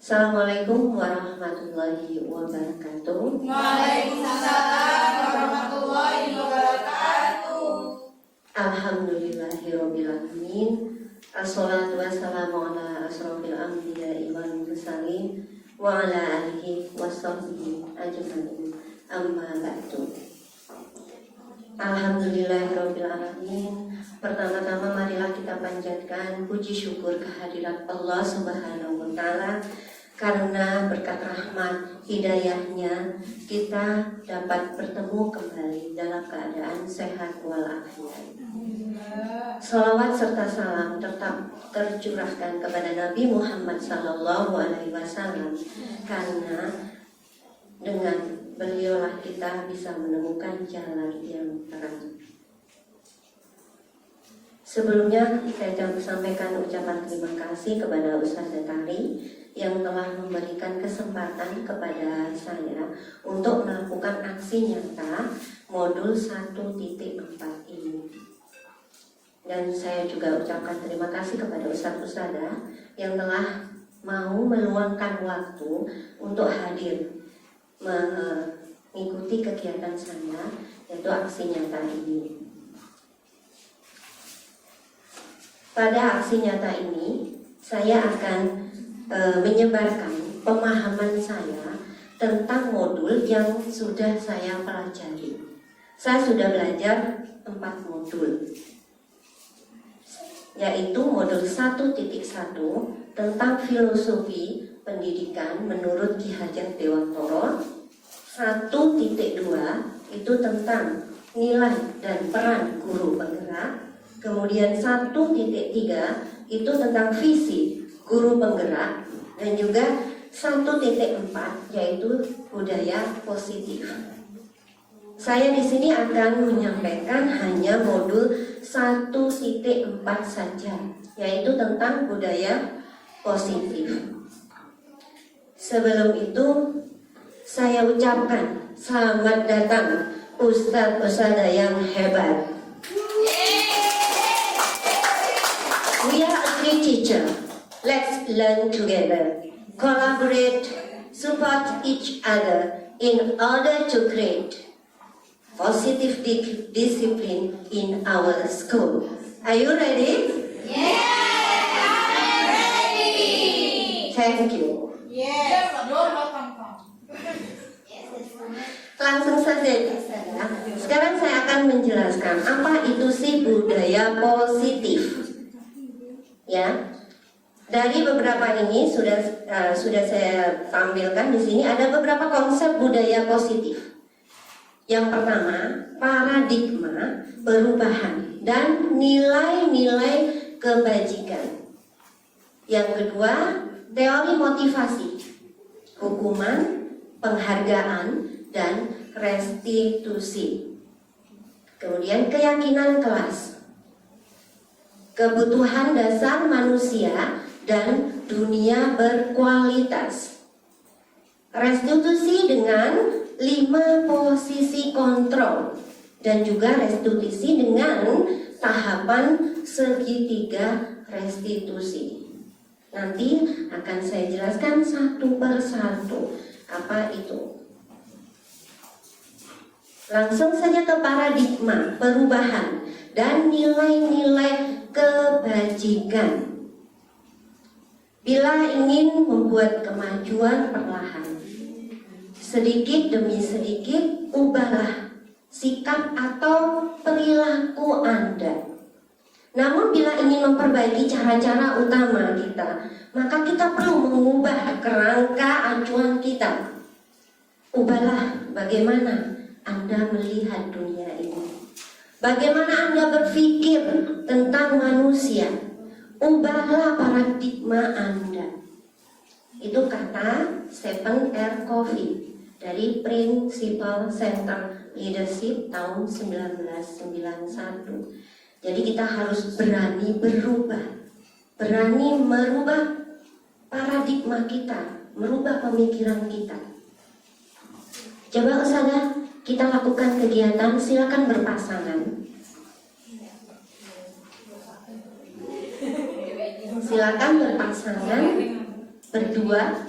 Assalamualaikum warahmatullahi wabarakatuh. Waalaikumsalam warahmatullahi wabarakatuh. Alhamdulillahirabbil alamin. Assalatu wassalamu ala asrofil anbiya'i wal mursalin wa ala alihi washabbihi ajmain. Amma ba'du. Alhamdulillahirabbil alamin. Pertama-tama marilah kita panjatkan puji syukur kehadirat Allah Subhanahu wa taala, karena berkat rahmat hidayahnya kita dapat bertemu kembali dalam keadaan sehat walafiat. Salawat serta salam tetap tercurahkan kepada Nabi Muhammad SAW, karena dengan beliaulah kita bisa menemukan jalan yang terang. Sebelumnya saya sampaikan ucapan terima kasih kepada Ustazah Tari yang telah memberikan kesempatan kepada saya untuk melakukan aksi nyata modul 1.4 ini. Dan saya juga ucapkan terima kasih kepada Ustaz-Ustazah yang telah mau meluangkan waktu untuk hadir mengikuti kegiatan saya, yaitu aksi nyata ini. Pada aksi nyata ini, saya akan menyebarkan pemahaman saya tentang modul yang sudah saya pelajari. Saya sudah belajar 4 modul, yaitu modul 1.1 tentang filosofi pendidikan menurut Ki Hajar Dewantara, 1.2 itu tentang nilai dan peran guru penggerak. Kemudian 1.3 itu tentang visi guru penggerak, dan juga 1.4 yaitu budaya positif. Saya di sini akan menyampaikan hanya modul 1.4 saja, yaitu tentang budaya positif. Sebelum itu saya ucapkan selamat datang Ustaz-Ustazah yang hebat. We are a great teacher. Let's learn together, collaborate, support each other in order to create positive discipline in our school. Are you ready? Yes, I'm ready. Thank you. Yes, Langsung saja. Sekarang saya akan menjelaskan apa itu sih budaya positif. Ya, dari beberapa ini sudah saya tampilkan di sini, ada beberapa konsep budaya positif. Yang pertama, paradigma perubahan dan nilai-nilai kebajikan. Yang kedua, teori motivasi, hukuman, penghargaan, dan restitusi. Kemudian keyakinan kelas, kebutuhan dasar manusia dan dunia berkualitas. Restitusi dengan 5 posisi kontrol, dan juga restitusi dengan tahapan segitiga restitusi. Nanti akan saya jelaskan satu persatu apa itu. Langsung saja ke paradigma perubahan dan nilai-nilai kebajikan. Bila ingin membuat kemajuan perlahan, sedikit demi sedikit ubahlah sikap atau perilaku Anda. Namun bila ingin memperbaiki cara-cara utama kita, maka kita perlu mengubah kerangka acuan kita. Ubahlah bagaimana Anda melihat dunia ini, bagaimana Anda berpikir tentang manusia. Ubahlah paradigma Anda. Itu kata Stephen R. Covey dari Principal Center Leadership tahun 1991. Jadi kita harus berani berubah, berani merubah paradigma kita, merubah pemikiran kita. Coba Ustazah, kita lakukan kegiatan, silakan berpasangan. Silakan berpasangan, berdua,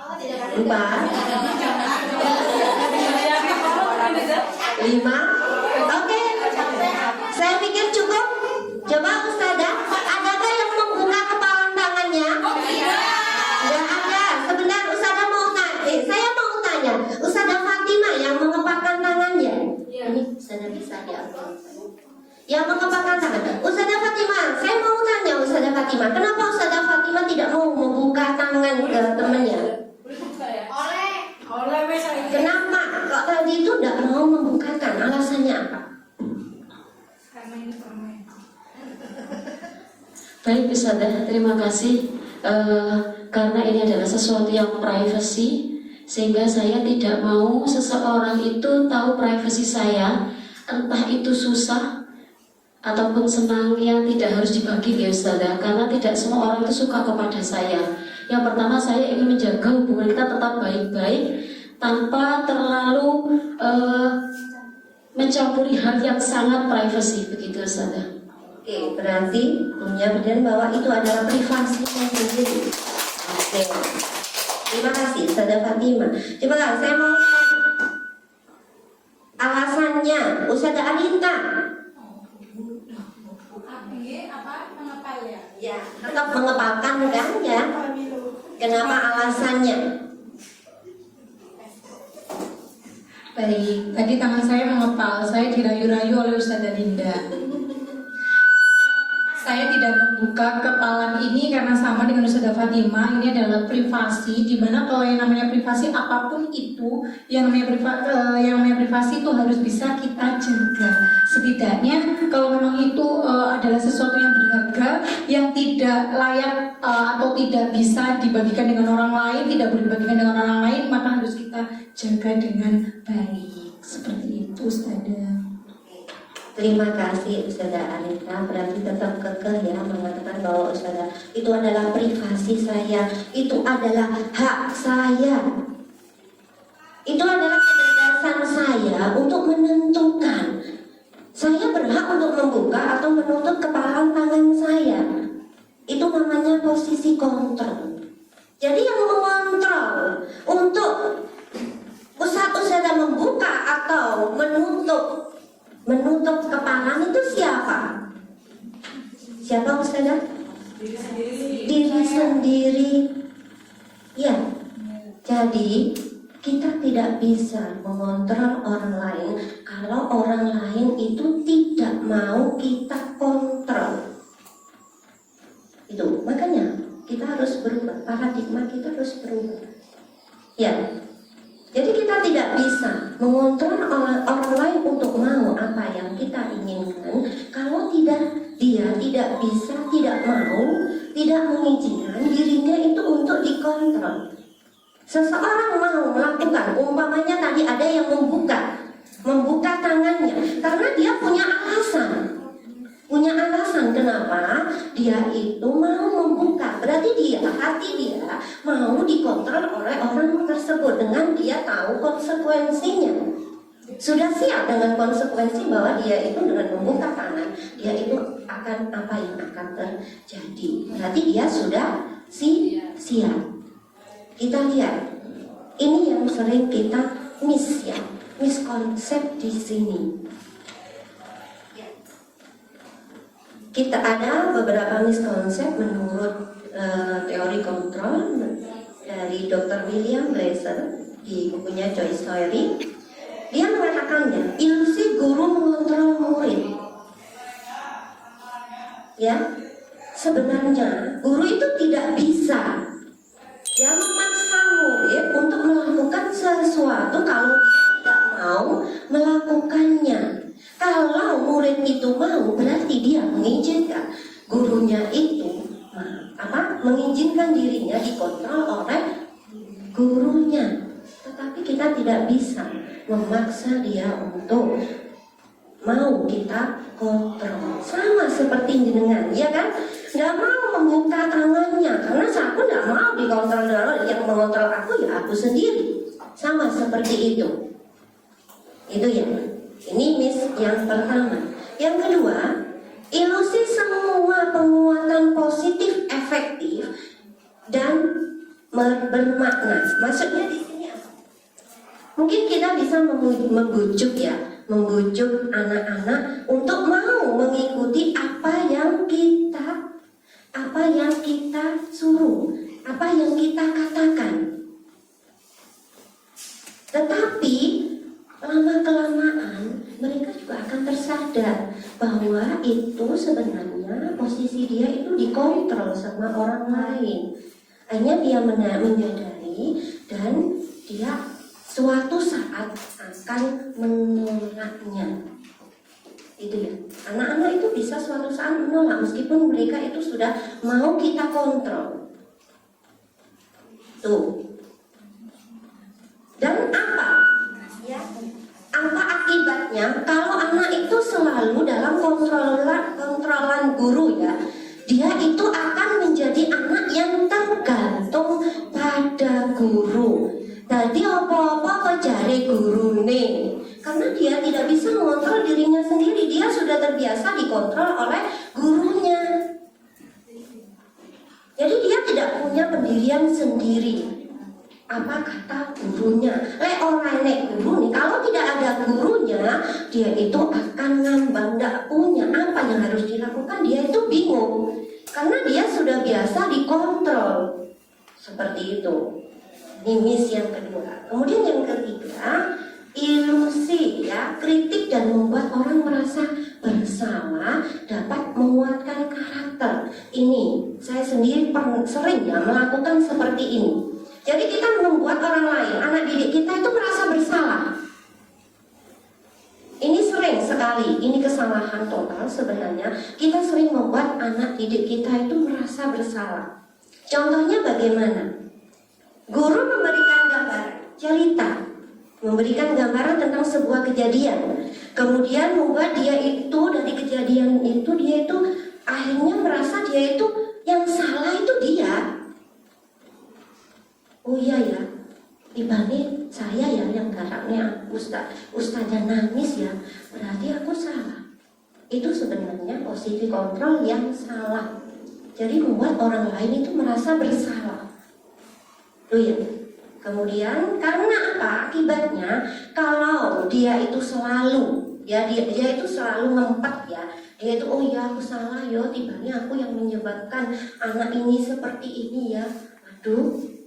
4, 5. Oke, saya pikir cukup. Coba Ustazah, adakah yang membuka kepalan tangannya? Tidak ada. Sebentar, Ustazah mau tanya. Saya mau tanya, Ustazah Fatimah yang mengepakkan tangannya. Ini Ustazah bisa diambil. Yang mengepakkan tangan. Ustazah Fatimah, saya mau tanya Ustazah Fatimah, kenapa Ustazah Fatimah tidak mau membuka tangan ke temannya? Kenapa? Kok tadi itu tidak mau membukakan? Alasannya apa? Baik Ustazah, terima kasih. Karena ini adalah sesuatu yang privacy, sehingga saya tidak mau seseorang itu tahu privasi saya, entah itu susah ataupun senang, yang tidak harus dibagi ya Ustazah. Karena tidak semua orang itu suka kepada saya. Yang pertama, saya ingin menjaga hubungan kita tetap baik-baik tanpa terlalu mencampuri hal yang sangat privacy, begitu Ustazah. Oke, berarti punya badan bahwa itu adalah privasinya sendiri. Oke, terima kasih Ustazah Fatimah. Coba saya mau alasannya Ustazah Alita. Ya, tetap mengepalkan kan ya? Kenapa alasannya? Baik, tadi tangan saya mengepal, saya dirayu-rayu oleh Ustazah Dinda. Saya tidak membuka kepalan ini karena sama dengan Ustazah Fatimah, ini adalah privasi, dimana kalau yang namanya privasi apapun itu, yang namanya privasi itu harus bisa kita jaga. Setidaknya kalau memang itu adalah sesuatu yang berharga, yang tidak layak atau tidak bisa dibagikan dengan orang lain, tidak boleh dibagikan dengan orang lain, maka harus kita jaga dengan baik. Seperti itu, Ustazah. Terima kasih Ustazah Alita, berarti tetap kekeh ya mengatakan bahwa Ustazah itu adalah privasi saya, itu adalah hak saya, itu adalah kebebasan saya untuk menentukan saya berhak untuk membuka atau menutup kepala tangan saya. Itu namanya posisi kontrol. Jadi yang mengontrol untuk ustadz-ustadzah membuka atau menutup kepala itu siapa? Siapa ustadzah? Diri sendiri. Ya. Jadi kita tidak bisa mengontrol orang lain kalau orang lain itu tidak mau kita kontrol. Itu makanya kita harus berubah, paradigma kita harus berubah. Ya. Jadi kita tidak bisa mengontrol orang lain untuk mau apa yang kita inginkan kalau dia tidak bisa, tidak mau, tidak mengizinkan dirinya itu untuk dikontrol. Seseorang mau melakukan, umpamanya tadi ada yang membuka tangannya karena dia punya alasan kenapa dia itu mau membuka. Berarti hati dia mau dikontrol oleh orang tersebut dengan dia tahu konsekuensinya. Sudah siap dengan konsekuensi bahwa dia itu dengan membuka tangan, dia itu akan apa yang akan terjadi. Berarti dia sudah siap. Kita lihat, ini yang sering kita miskonsep di sini. Kita ada beberapa miskonsep menurut teori kontrol dari Dr. William Glasser di bukunya Choice Theory. Dia mengatakannya, ilusi guru mengontrol murid. Ya, sebenarnya guru itu tidak bisa memaksa murid untuk melakukan sesuatu kalau dia tidak mau melakukannya. Kalau murid itu mau, berarti dia mengizinkan gurunya itu mengizinkan dirinya dikontrol oleh gurunya. Tetapi kita tidak bisa memaksa dia untuk mau kita kontrol. Sama seperti jenengan, ya kan? Nggak mau membuka tangannya karena aku nggak mau dikontrol dulu. Yang mengontrol aku ya aku sendiri. Sama seperti itu. Itu ya. Ini yang pertama. Yang kedua, ilusi semua penguatan positif efektif dan bermakna. Maksudnya di sini apa? Mungkin kita bisa membujuk anak-anak untuk mau mengikuti apa yang kita suruh, apa yang kita katakan. Tetapi lama-kelamaan mereka juga akan tersadar bahwa itu sebenarnya posisi dia itu dikontrol sama orang lain. Hanya dia menyadari dan dia suatu saat akan menolaknya. Itu ya. Anak-anak itu bisa suatu saat menolak meskipun mereka itu sudah mau kita kontrol. Tuh. Dan apa? Ya. Apa akibatnya kalau anak itu selalu dalam kontrolan guru ya? Dia itu akan menjadi anak yang tergantung pada guru. Tadi apa-apa kejari guru nih. Karena dia tidak bisa mengontrol dirinya sendiri. Dia sudah terbiasa dikontrol oleh gurunya. Jadi dia tidak punya pendirian sendiri. Apa kata gurunya? Orang guru nih, kalau tidak ada gurunya, dia itu akan ngambang, tidak punya apa yang harus dilakukan. Dia itu bingung. Karena dia sudah biasa dikontrol. Seperti itu. Ini yang kedua. Kemudian yang ketiga, ilusi ya, kritik dan membuat orang merasa bersalah dapat menguatkan karakter. Ini saya sendiri sering ya melakukan seperti ini. Jadi kita membuat orang lain, anak didik kita itu merasa bersalah. Ini sering sekali, ini kesalahan total sebenarnya. Kita sering membuat anak didik kita itu merasa bersalah. Contohnya bagaimana? Guru memberikan gambaran, cerita, memberikan gambaran tentang sebuah kejadian, kemudian membuat dia itu dari kejadian itu dia itu akhirnya merasa dia itu yang salah itu dia. Oh iya ya, dibanding saya ya yang garapnya ustazah nangis ya, berarti aku salah. Itu sebenarnya positif kontrol yang salah. Jadi membuat orang lain itu merasa bersalah. Loh ya. Kemudian karena apa? Akibatnya kalau dia itu selalu ya dia itu selalu ngempet ya. Dia itu oh ya aku salah yo, tibanya aku yang menyebabkan anak ini seperti ini ya. Aduh.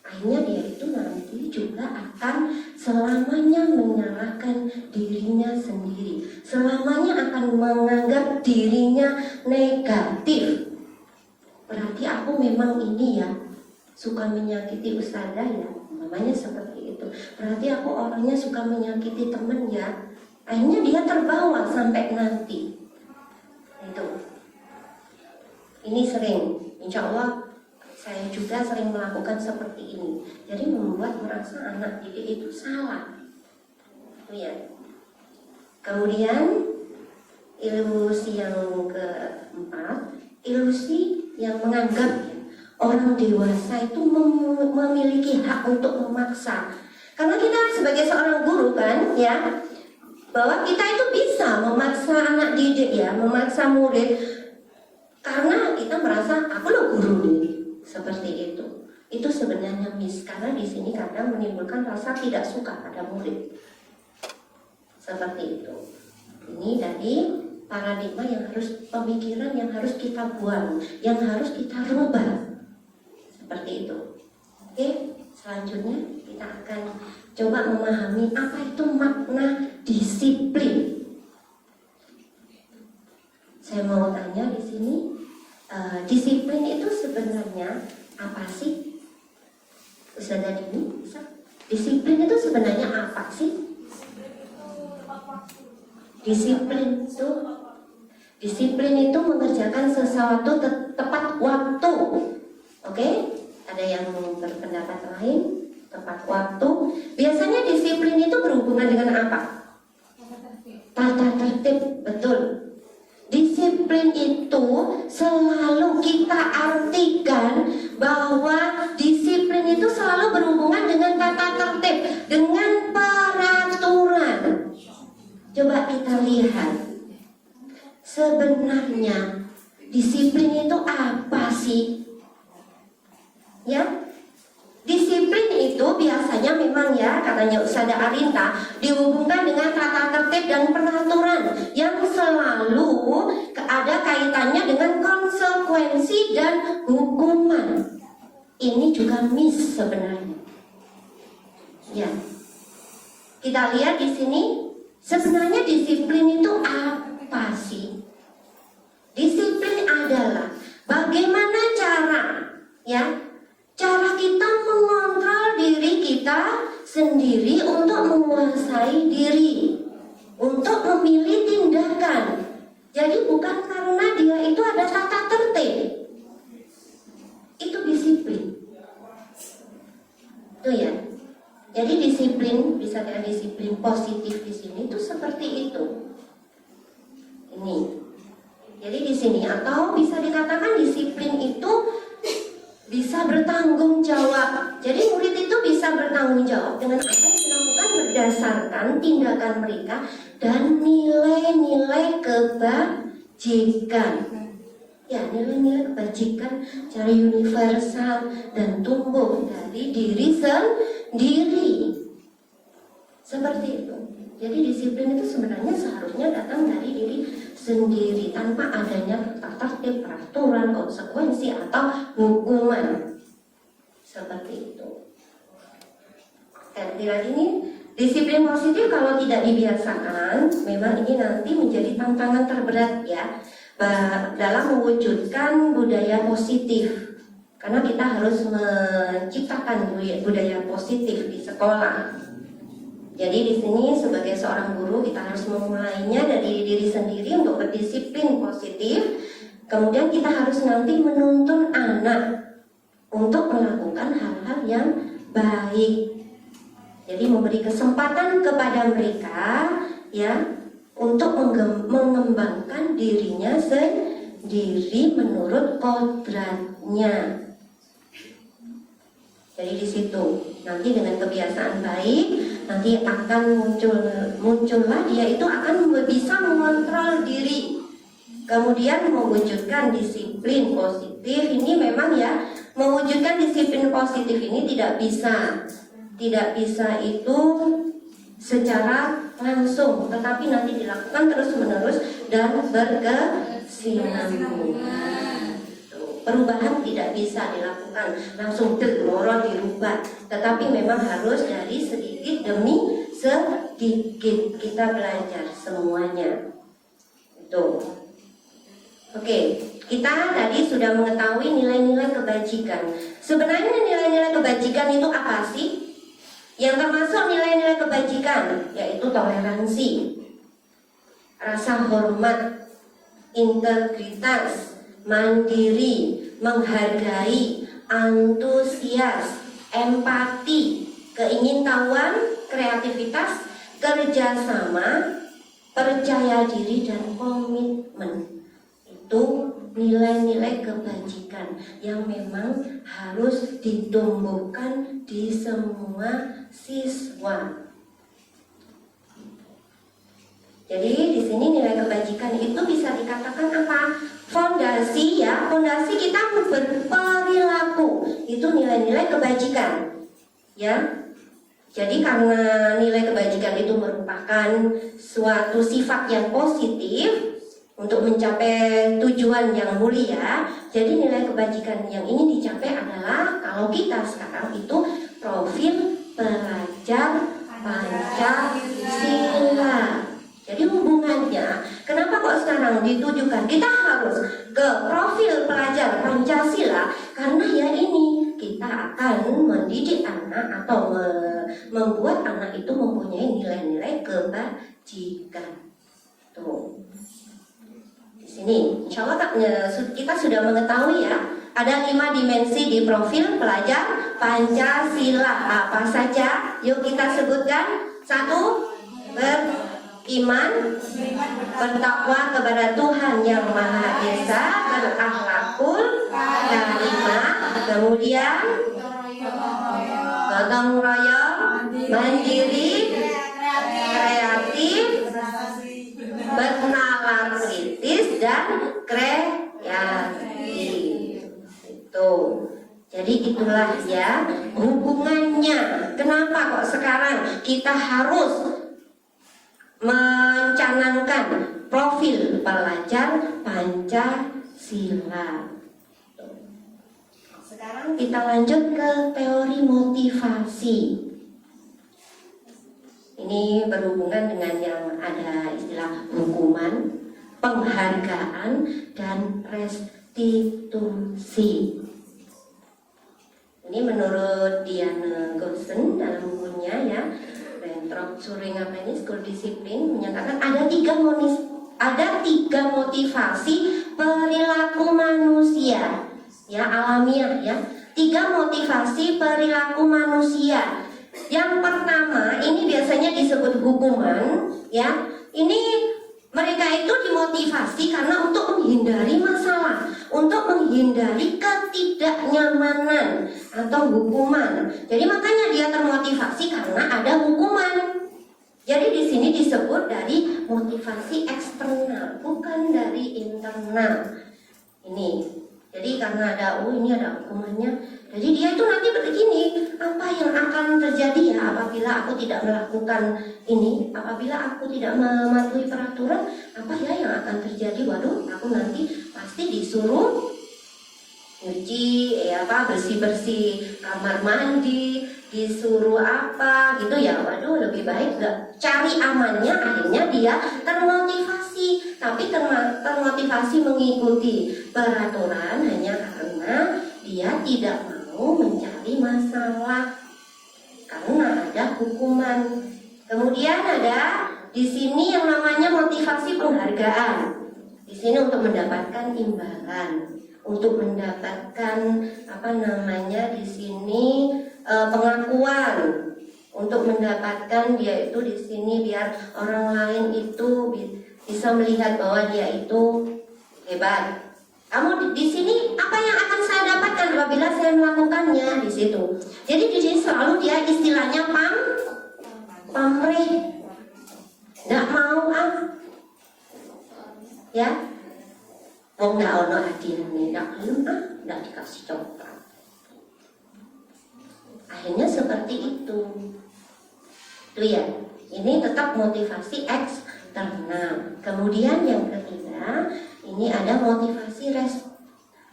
Akhirnya dia itu nanti juga akan selamanya menyalahkan dirinya sendiri. Selamanya akan menganggap dirinya negatif. Berarti aku memang ini ya suka menyakiti ustazah ya, namanya seperti itu. Berarti aku orangnya suka menyakiti teman ya. Akhirnya dia terbawa sampai nanti. Itu. Ini sering, insya Allah saya juga sering melakukan seperti ini. Jadi membuat merasa anak didik itu salah. Ya. Kemudian ilusi yang keempat, ilusi yang menganggap ya, orang dewasa itu memiliki hak untuk memaksa. Karena kita sebagai seorang guru kan ya, bahwa kita itu bisa memaksa anak didik ya, memaksa murid. Karena kita merasa aku lo guru nih. Seperti itu sebenarnya miss, karena di sini kadang menimbulkan rasa tidak suka pada murid. Seperti itu. Ini dari paradigma yang harus, pemikiran yang harus kita buang, yang harus kita rubah. Seperti itu. Oke, selanjutnya kita akan coba memahami apa itu makna disiplin. Saya mau tanya di sini. Disiplin itu sebenarnya apa sih? Ustazah Dini, bisa? Disiplin itu sebenarnya apa sih? Disiplin itu mengerjakan sesuatu tepat waktu. Oke? Ada yang berpendapat lain? Tepat waktu. Biasanya disiplin itu berhubungan dengan apa? Tata tertib, betul. Disiplin itu selalu kita artikan bahwa disiplin itu selalu berhubungan dengan tata tertib, dengan peraturan. Coba kita lihat, sebenarnya disiplin itu apa sih? Ya, disiplin itu biasanya memang ya, katanya Ustazah Arinta, dihubungkan dengan tata tertib dan peraturan yang selalu ada kaitannya dengan konsekuensi dan hukuman. Ini juga miss sebenarnya. Ya, kita lihat di sini, sebenarnya disiplin itu apa sih? Disiplin adalah bagaimana cara, ya, cara kita mengontrol diri kita sendiri untuk menguasai diri, untuk memilih tindakan. Jadi bukan karena dia itu ada tata tertib. Itu disiplin. Itu ya. Jadi disiplin, bisa ada disiplin positif di sini itu seperti itu. Ini. Jadi di sini atau bisa dikatakan disiplin itu bisa bertanggung jawab. Jadi murid itu bisa bertanggung jawab dengan apa yang dilakukan berdasarkan tindakan mereka dan nilai-nilai kebajikan. Ya, nilai-nilai kebajikan secara universal dan tumbuh dari diri sendiri. Seperti itu. Jadi disiplin itu sebenarnya seharusnya datang dari diri sendiri tanpa adanya tata tertib, peraturan, konsekuensi atau hukuman. Seperti itu. Dan ini disiplin positif kalau tidak dibiasakan, memang ini nanti menjadi tantangan terberat ya dalam mewujudkan budaya positif. Karena kita harus menciptakan budaya positif di sekolah. Jadi di sini sebagai seorang guru kita kita harus memulainya dari diri sendiri untuk berdisiplin positif. Kemudian kita harus nanti menuntun anak untuk melakukan hal-hal yang baik. Jadi memberi kesempatan kepada mereka ya untuk mengembangkan dirinya sendiri menurut kodratnya. Jadi di situ nanti dengan kebiasaan baik nanti akan muncullah dia itu akan bisa mengontrol diri. Kemudian mewujudkan disiplin positif ini memang ya, mewujudkan disiplin positif ini tidak bisa itu secara langsung, tetapi nanti dilakukan terus-menerus dan berkesinambungan. Perubahan tidak bisa dilakukan langsung moro dirubah, tetapi memang harus dari sedikit demi sedikit kita belajar semuanya. Itu. Oke, kita tadi sudah mengetahui nilai-nilai kebajikan. Sebenarnya nilai-nilai kebajikan itu apa sih? Yang termasuk nilai-nilai kebajikan yaitu toleransi, rasa hormat, integritas, mandiri, menghargai, antusias, empati, keingintahuan, kreativitas, kerjasama, percaya diri, dan komitmen. Itu nilai-nilai kebajikan yang memang harus ditumbuhkan di semua siswa. Jadi di sini nilai kebajikan itu bisa dikatakan apa? Fondasi ya, fondasi kita berperilaku itu nilai-nilai kebajikan, ya. Jadi karena nilai kebajikan itu merupakan suatu sifat yang positif untuk mencapai tujuan yang mulia, jadi nilai kebajikan yang ini dicapai adalah kalau kita sekarang itu profil pelajar Pancasila. Jadi hubungannya, kenapa kok sekarang ditujukan kita harus ke profil pelajar Pancasila? Karena ya ini kita akan mendidik anak atau membuat anak itu mempunyai nilai-nilai kebajikan. Tuh. Ini, insya Allah kita sudah mengetahui ya, ada 5 dimensi di profil pelajar Pancasila. Apa saja? Yuk kita sebutkan. 1, beriman, bertakwa kepada Tuhan Yang Maha Esa, berakhlakul karimah, kemudian gotong royong, mandiri, kreatif, bernalar kritis, dan kreatif. Itu. Jadi itulah ya hubungannya. Kenapa kok sekarang kita harus mencanangkan profil pelajar Pancasila? Sekarang kita lanjut ke teori motivasi. Ini berhubungan dengan yang ada istilah hukuman, penghargaan, dan restitusi. Ini menurut Diana Gosen dalam bukunya ya, Bentrok Suring apa ini School Discipline menyatakan ada tiga motivasi perilaku manusia ya, alamiah ya. 3 motivasi perilaku manusia. Yang pertama, ini biasanya disebut hukuman, ya. Ini mereka itu dimotivasi karena untuk menghindari masalah, untuk menghindari ketidaknyamanan atau hukuman. Jadi makanya dia termotivasi karena ada hukuman. Jadi di sini disebut dari motivasi eksternal, bukan dari internal. Ini. Jadi karena ini ada hukumannya. Jadi dia itu nanti begini, apa yang akan terjadi ya apabila aku tidak melakukan ini, apabila aku tidak mematuhi peraturan, apa ya yang akan terjadi? Waduh, aku nanti pasti disuruh nyuci, bersih-bersih kamar mandi, disuruh apa gitu ya. Waduh, lebih baik gak cari amannya, akhirnya dia termotivasi. Tapi termotivasi mengikuti peraturan hanya karena dia tidak mau mencari masalah karena ada hukuman. Kemudian ada di sini yang namanya motivasi penghargaan. Di sini untuk mendapatkan imbalan, untuk mendapatkan apa namanya di sini pengakuan, untuk mendapatkan dia itu di sini biar orang lain itu bisa melihat bahwa dia itu hebat. Kamu di sini apa yang akan saya dapatkan apabila saya melakukannya di situ. Jadi di sini selalu dia istilahnya pamrih, nggak mau ya, wong nggak ono hadiah nih, nggak dikasih coklat. Akhirnya seperti itu ya. Ini tetap motivasi eksternal. Kemudian yang ketiga, ini ada motivasi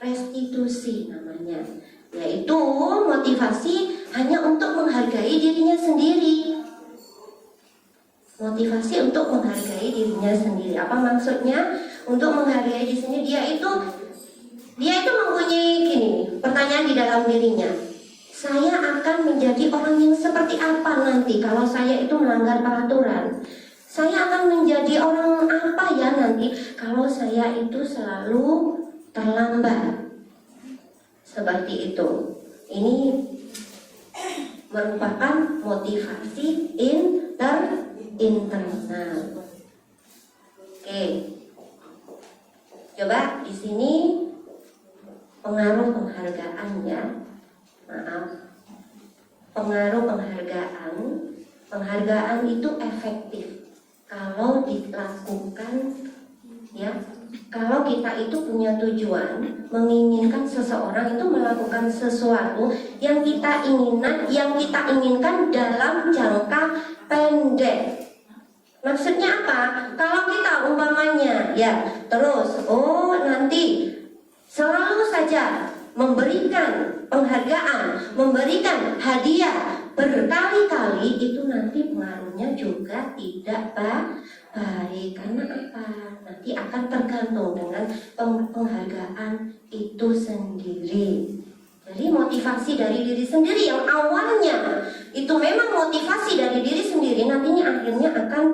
restitusi namanya, yaitu motivasi hanya untuk menghargai dirinya sendiri. Motivasi untuk menghargai dirinya sendiri. Apa maksudnya? Untuk menghargai di sini dia itu mempunyai gini, pertanyaan di dalam dirinya. Saya akan menjadi orang yang seperti apa nanti kalau saya itu melanggar peraturan? Saya akan menjadi orang apa ya nanti kalau saya itu selalu terlambat? Seperti itu. Ini merupakan motivasi internal. Oke. Coba di sini pengaruh penghargaannya. Maaf. Pengaruh penghargaan. Penghargaan itu efektif kalau dilakukan ya. Kalau kita itu punya tujuan menginginkan seseorang itu melakukan sesuatu yang kita inginkan dalam jangka pendek. Maksudnya apa? Kalau kita umpamanya ya terus nanti selalu saja memberikan penghargaan, memberikan hadiah berkali-kali, itu nanti pengaruhnya juga tidak baik. Karena apa? Nanti akan tergantung dengan penghargaan itu sendiri. Jadi motivasi dari diri sendiri yang awalnya itu memang motivasi dari diri sendiri, nantinya akhirnya akan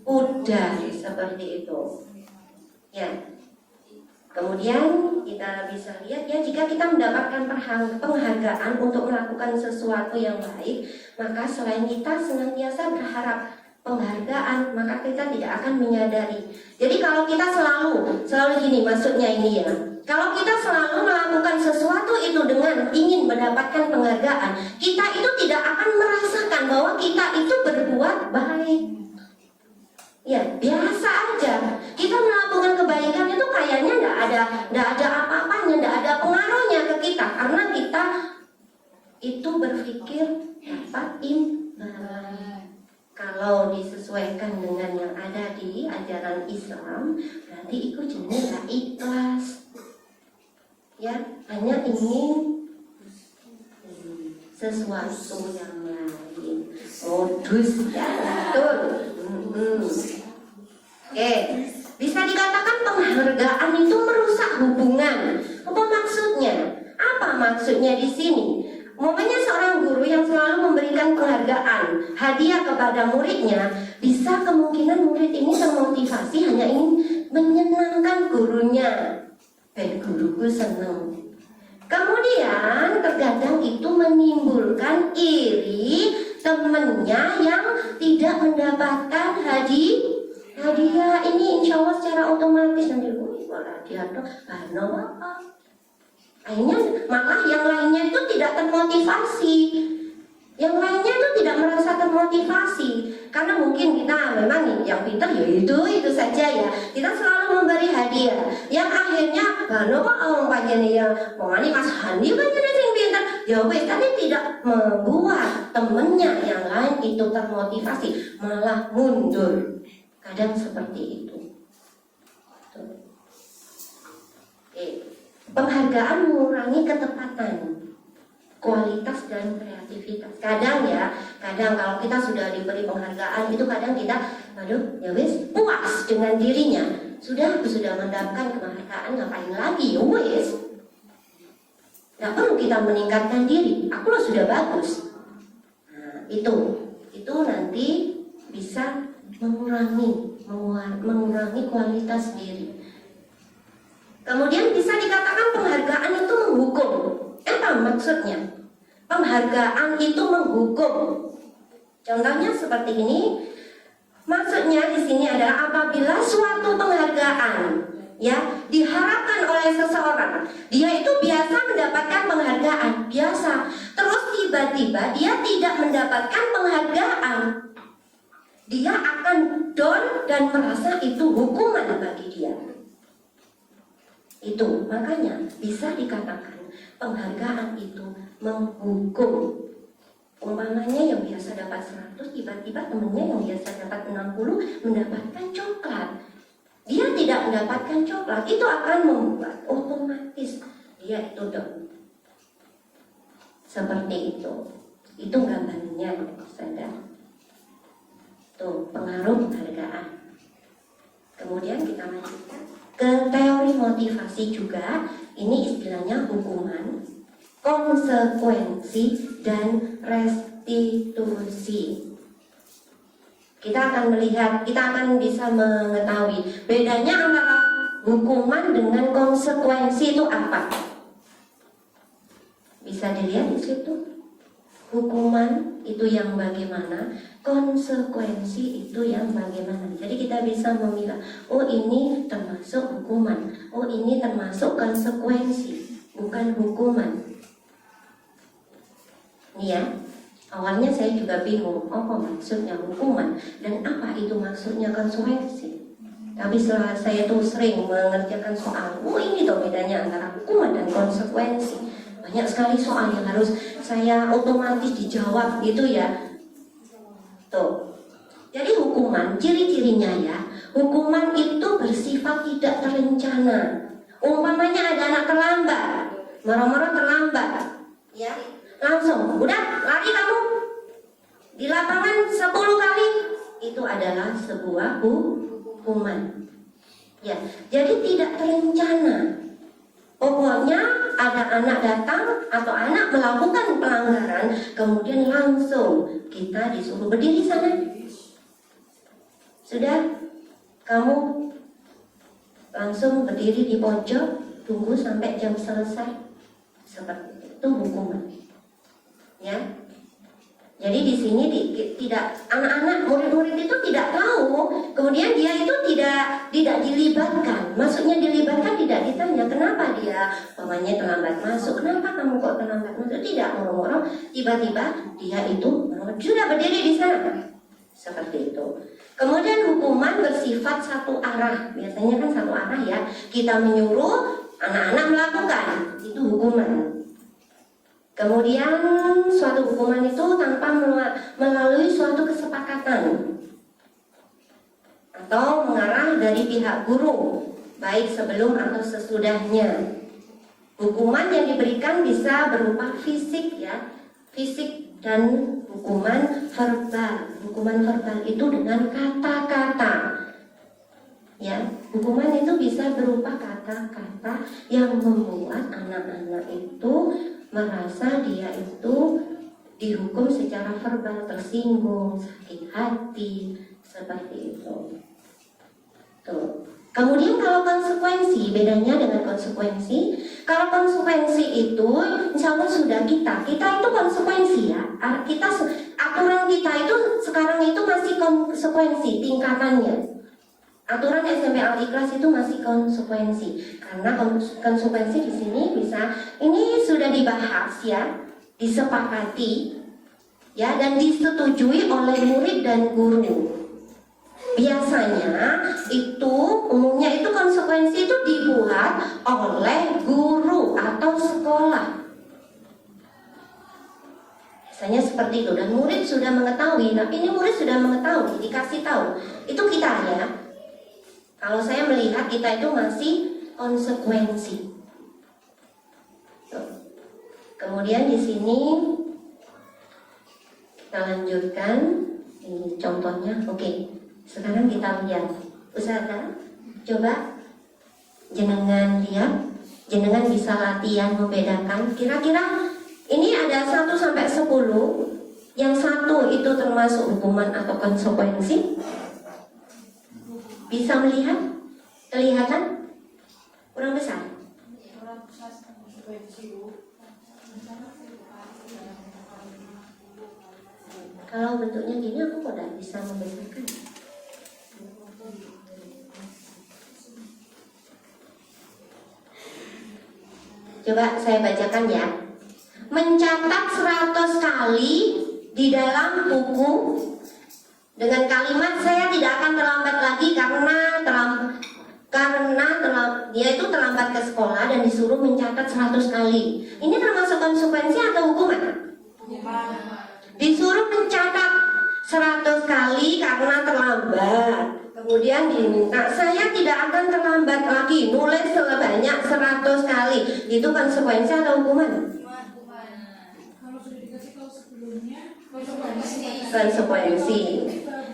pudar seperti itu. Ya. Kemudian kita bisa lihat ya, jika kita mendapatkan penghargaan untuk melakukan sesuatu yang baik, maka selain kita senantiasa berharap penghargaan, maka kita tidak akan menyadari. Jadi kalau kita selalu gini, maksudnya ini ya, kalau kita selalu melakukan sesuatu itu dengan ingin mendapatkan penghargaan, kita itu tidak akan merasakan bahwa kita itu berbuat baik. Ya, biasa aja. Kita melakukan kebaikan itu kayaknya nggak ada apa-apanya, nggak ada pengaruhnya ke kita, karena kita itu berpikir dapat imbalan. Kalau disesuaikan dengan yang ada di ajaran Islam, berarti itu jenis ikhlas. Ya, hanya ingin sesuatu yang lain. Modus ya, betul. Oke, bisa dikatakan penghargaan itu merusak hubungan. Apa maksudnya? Apa maksudnya di sini? Momennya seorang guru yang selalu memberikan penghargaan, hadiah kepada muridnya, bisa kemungkinan murid ini termotivasi hanya ingin menyenangkan gurunya. Guruku senang. Kemudian terkadang itu menimbulkan iri temannya yang tidak mendapatkan hadiah ini, insya Allah secara otomatis nanti hadiah dong, apa? Akhirnya malah yang lainnya itu tidak termotivasi. Yang lainnya itu tidak merasa termotivasi. Karena mungkin kita memang nih, yang pintar ya itu saja ya. Kita selalu memberi hadiah. Yang akhirnya kok orang panjangnya yang mengani Mas Handi panjangnya yang pintar. Ya wes, tapi tidak membuat temennya yang lain itu termotivasi, malah mundur. Kadang seperti itu. Oke. Penghargaan mengurangi ketepatan, kualitas dan kreativitas. Kadang kalau kita sudah diberi penghargaan itu kadang kita, ya wis, puas dengan dirinya. Sudah mendapatkan penghargaan, ngapain lagi? Ya wis. Nggak perlu kita meningkatkan diri. Aku sudah bagus. Nah, itu nanti bisa mengurangi kualitas diri. Kemudian bisa dikatakan penghargaan itu menghukum. Apa maksudnya? Penghargaan itu menghukum. Contohnya seperti ini. Maksudnya di sini adalah apabila suatu penghargaan ya diharapkan oleh seseorang, dia itu biasa mendapatkan penghargaan, biasa. Terus tiba-tiba dia tidak mendapatkan penghargaan. Dia akan down dan merasa itu hukuman bagi dia. Itu makanya bisa dikatakan penghargaan itu menghukum. Umpamanya yang biasa dapat 100, tiba-tiba temennya yang biasa dapat 60 mendapatkan coklat. Dia tidak mendapatkan coklat, itu akan membuat otomatis dia itu down. Seperti itu. Itu gambarnya, sadar. Tuh, pengaruh penghargaan. Kemudian kita lanjutkan ke teori motivasi juga. Ini istilahnya hukuman, konsekuensi, dan restitusi. Kita akan melihat, kita akan bisa mengetahui bedanya antara hukuman dengan konsekuensi itu apa. Bisa dilihat di situ. Hukuman itu yang bagaimana, konsekuensi itu yang bagaimana. Jadi kita bisa memilah, oh ini termasuk hukuman, oh ini termasuk konsekuensi, bukan hukuman. Ini ya, awalnya saya juga bingung, apa maksudnya hukuman dan apa itu maksudnya konsekuensi. Tapi setelah saya tuh sering mengerjakan soal, oh ini tuh bedanya antara hukuman dan konsekuensi. Banyak sekali soal yang harus saya otomatis dijawab gitu ya. Tuh. Jadi hukuman, ciri-cirinya ya, hukuman itu bersifat tidak terencana. Umpamanya ada anak terlambat, moro-moro terlambat, ya. Langsung, udah lari kamu di lapangan 10 kali. Itu adalah sebuah hukuman. Ya, jadi tidak terencana. Pokoknya ada anak datang atau anak melakukan pelanggaran, kemudian langsung kita disuruh berdiri sana. Sudah, kamu langsung berdiri di pojok, tunggu sampai jam selesai. Seperti itu hukuman. Ya, jadi di sini tidak anak-anak murid-murid itu tidak tahu, kemudian dia itu tidak dilibatkan. Maksudnya dilibatkan tidak ditanya kenapa dia pamannya terlambat masuk, kenapa kamu kok terlambat masuk, tidak ngomong-ngomong, tiba-tiba dia itu sudah berdiri di sana. Seperti itu. Kemudian hukuman bersifat satu arah, biasanya kan satu arah ya. Kita menyuruh anak-anak melakukan, itu hukuman. Kemudian suatu hukuman itu tanpa melalui suatu kesepakatan atau mengarah dari pihak guru, baik sebelum atau sesudahnya. Hukuman yang diberikan bisa berupa fisik ya, fisik, dan hukuman verbal. Hukuman verbal itu dengan kata-kata. Ya, hukuman itu bisa berupa kata-kata yang membuat anak-anak itu merasa dia itu dihukum secara verbal, tersinggung, sakit hati, seperti itu. Tuh. Kemudian kalau konsekuensi, bedanya dengan konsekuensi, kalau konsekuensi itu insya Allah sudah kita itu konsekuensi ya. Aturan kita itu sekarang itu masih konsekuensi tingkatannya. Aturan SMP Al-Ikhlas itu masih konsekuensi, karena konsekuensi di sini bisa, ini sudah dibahas ya, disepakati ya, dan disetujui oleh murid dan guru. Biasanya itu umumnya itu konsekuensi itu dibuat oleh guru atau sekolah. Biasanya seperti itu, dan murid sudah mengetahui. Tapi ini murid sudah mengetahui, dikasih tahu. Itu kita ya. Kalau saya melihat kita itu masih konsekuensi. Tuh. Kemudian di sini kita lanjutkan. Ini contohnya. Oke. Sekarang kita lihat. Ustazah, coba jenengan lihat. Jenengan bisa latihan membedakan. Kira-kira ini ada 1 sampai 10. Yang 1 itu termasuk hukuman atau konsekuensi. Bisa melihat? Kelihatan? Kurang besar? Kalau bentuknya gini aku kok tidak bisa membesarkan. Coba saya bacakan ya. Mencatat 100 kali di dalam buku dengan kalimat saya tidak akan terlambat lagi karena dia itu terlambat ke sekolah dan disuruh mencatat 100 kali. Ini termasuk konsekuensi atau hukuman? Disuruh mencatat 100 kali karena terlambat. Kemudian diminta, saya tidak akan terlambat lagi, nulis sebanyak 100 kali. Itu konsekuensi atau hukuman? Kalau sudah dikasih tahu sebelumnya, Konsekuensi.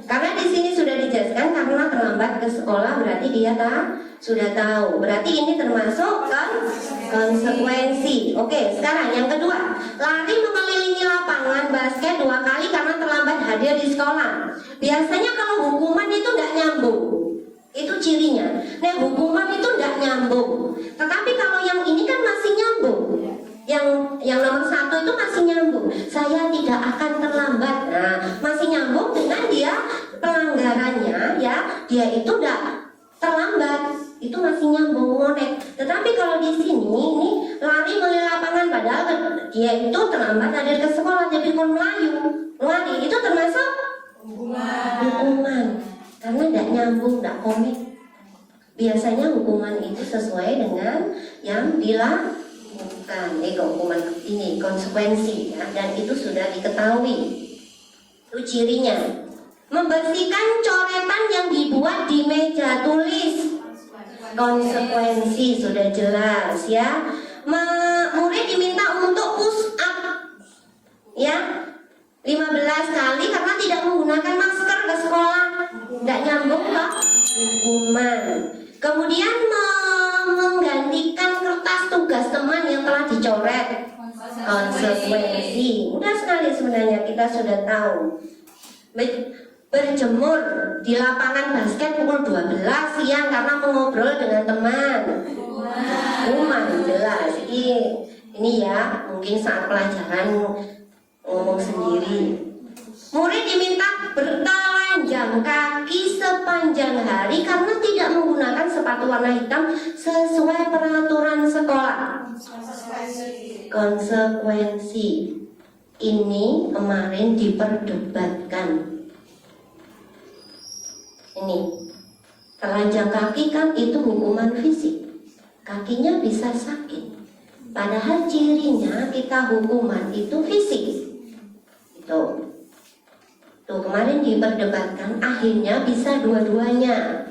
Karena di sini sudah dijelaskan karena terlambat ke sekolah berarti dia sudah tahu. Berarti ini termasuk konsekuensi. Oke, sekarang yang kedua, lari mengelilingi lapangan basket 2 kali karena terlambat hadir di sekolah. Biasanya kalau hukuman itu tidak nyambung. Itu cirinya. Nah, hukuman itu tidak nyambung. Tetapi kalau yang ini kan masih nyambung. Yang nomor 1 itu masih nyambung. Saya tidak akan terlambat. Nah, masih nyambung dengan dia pelanggarannya ya. Dia itu tidak terlambat. Itu masih nyambung ngonek. Tetapi kalau di sini ini lari melilit lapangan padahal dia itu terlambat hadir ke sekolah jadi kon lari itu termasuk hukuman. Karena tidak nyambung, tidak komit. Biasanya hukuman itu sesuai dengan yang dilakukan. Hukuman ini konsekuensi ya, dan itu sudah diketahui. Itu cirinya. Membersihkan coretan yang dibuat di meja tulis. Konsekuensi sudah jelas ya. Murid diminta untuk push up ya 15 kali karena tidak menggunakan masker ke sekolah. Tidak nyambung loh, hukuman. Kemudian menggantikan kertas tugas teman yang telah dicoret. Konsekuensi. Mudah sekali sebenarnya, kita sudah tahu. Berjemur di lapangan basket pukul 12 siang karena mengobrol dengan teman. Hukuman jelas. Ini ya, mungkin saat pelajaran ngomong sendiri. Murid diminta bertelanjang kaki sepanjang hari karena tidak menggunakan sepatu warna hitam sesuai peraturan sekolah. Konsekuensi ini kemarin diperdebatkan. Ini telanjang kaki kan itu hukuman fisik. Kakinya bisa sakit. Padahal cirinya kita hukuman itu fisik. Itu. Tuh kemarin diperdebatkan, akhirnya bisa dua-duanya.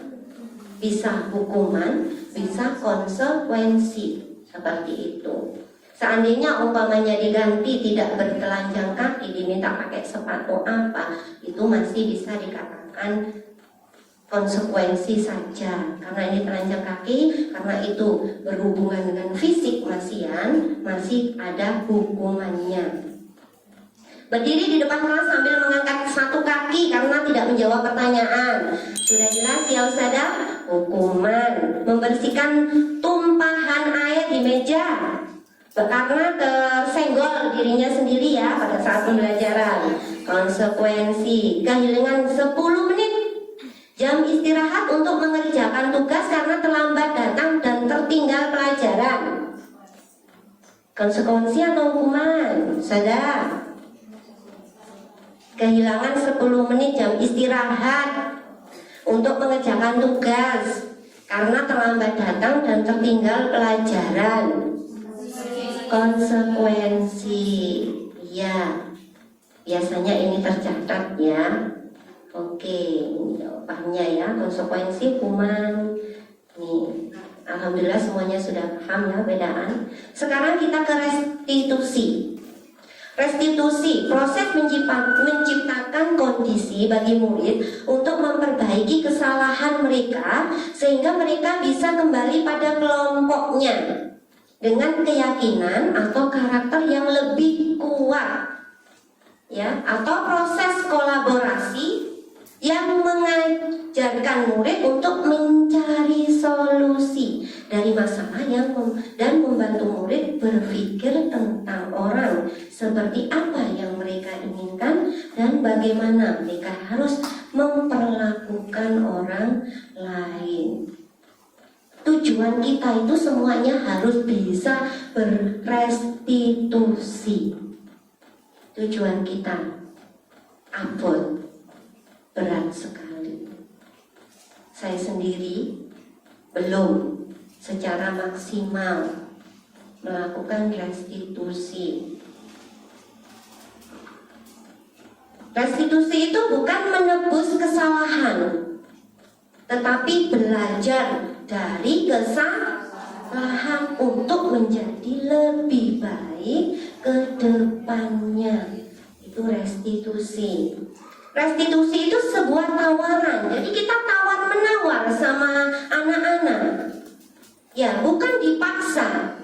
Bisa hukuman, bisa konsekuensi. Seperti itu. Seandainya umpamanya diganti tidak bertelanjang kaki, diminta pakai sepatu apa, itu masih bisa dikatakan konsekuensi saja. Karena ini telanjang kaki, karena itu berhubungan dengan fisik masih ada hukumannya. Berdiri di depan kelas sambil mengangkat satu kaki karena tidak menjawab pertanyaan. Sudah jelas ya Ustazah? Hukuman. Membersihkan tumpahan air di meja karena tersenggol dirinya sendiri ya pada saat pembelajaran. Konsekuensi. Kehilangan 10 menit jam istirahat untuk mengerjakan tugas karena terlambat datang dan tertinggal pelajaran. Konsekuensi atau hukuman? Sudah. Kehilangan 10 menit jam istirahat untuk mengerjakan tugas karena terlambat datang dan tertinggal pelajaran. Konsekuensi. Ya, biasanya ini tercatat ya. Oke, ini jawabannya ya. Konsekuensi hukuman. Nih, alhamdulillah semuanya sudah paham ya bedaan. Sekarang kita ke restitusi. Restitusi, proses menciptakan kondisi bagi murid untuk memperbaiki kesalahan mereka sehingga mereka bisa kembali pada kelompoknya dengan keyakinan atau karakter yang lebih kuat. Ya, atau proses kolaborasi yang mengajarkan murid untuk mencari solusi dari masalah dan membantu murid berpikir tentang orang, seperti apa yang mereka inginkan dan bagaimana mereka harus memperlakukan orang lain. Tujuan kita itu semuanya harus bisa berestitusi. Tujuan kita abot, berat sekali. Saya sendiri belum secara maksimal melakukan restitusi. Restitusi itu bukan menebus kesalahan, tetapi belajar dari kesalahan untuk menjadi lebih baik ke depannya. Itu restitusi. Restitusi itu sebuah tawaran. Jadi kita tawar-menawar sama anak-anak. Ya, bukan dipaksa.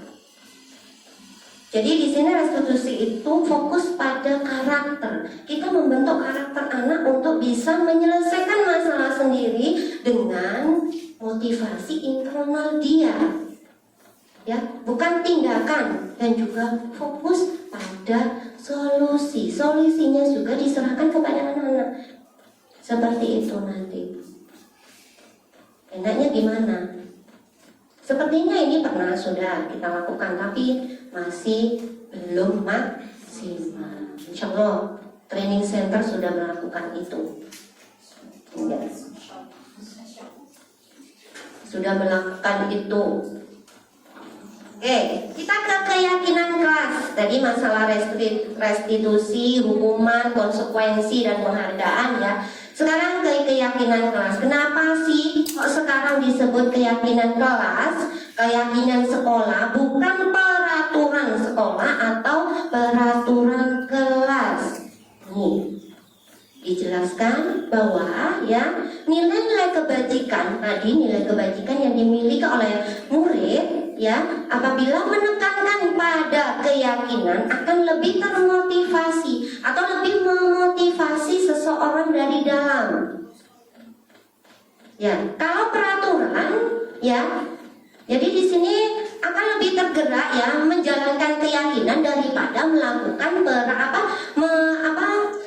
Jadi di sini restitusi itu fokus pada karakter. Kita membentuk karakter anak untuk bisa menyelesaikan masalah sendiri dengan motivasi internal dia. Ya, bukan tindakan, dan juga fokus pada solusi. Solusinya juga diserahkan kepada anak-anak. Seperti itu nanti. Enaknya gimana? Sepertinya ini pernah sudah kita lakukan, tapi masih belum maksimal. Insya Allah training center sudah melakukan itu. Ya. Sudah melakukan itu. Oke, kita ke keyakinan kelas. Tadi masalah restitusi, hukuman, konsekuensi, dan penghargaan ya. Sekarang ke keyakinan kelas. Kenapa sih kok sekarang disebut keyakinan kelas? Keyakinan sekolah, bukan peraturan sekolah atau peraturan kelas. Nih, dijelaskan bahwa ya nilai-nilai kebajikan, tadi nilai kebajikan yang dimiliki oleh murid ya, apabila menekankan pada keyakinan akan lebih termotivasi atau lebih memotivasi seseorang dari dalam. Ya, kalau peraturan ya, jadi di sini akan lebih tergerak ya menjalankan keyakinan daripada melakukan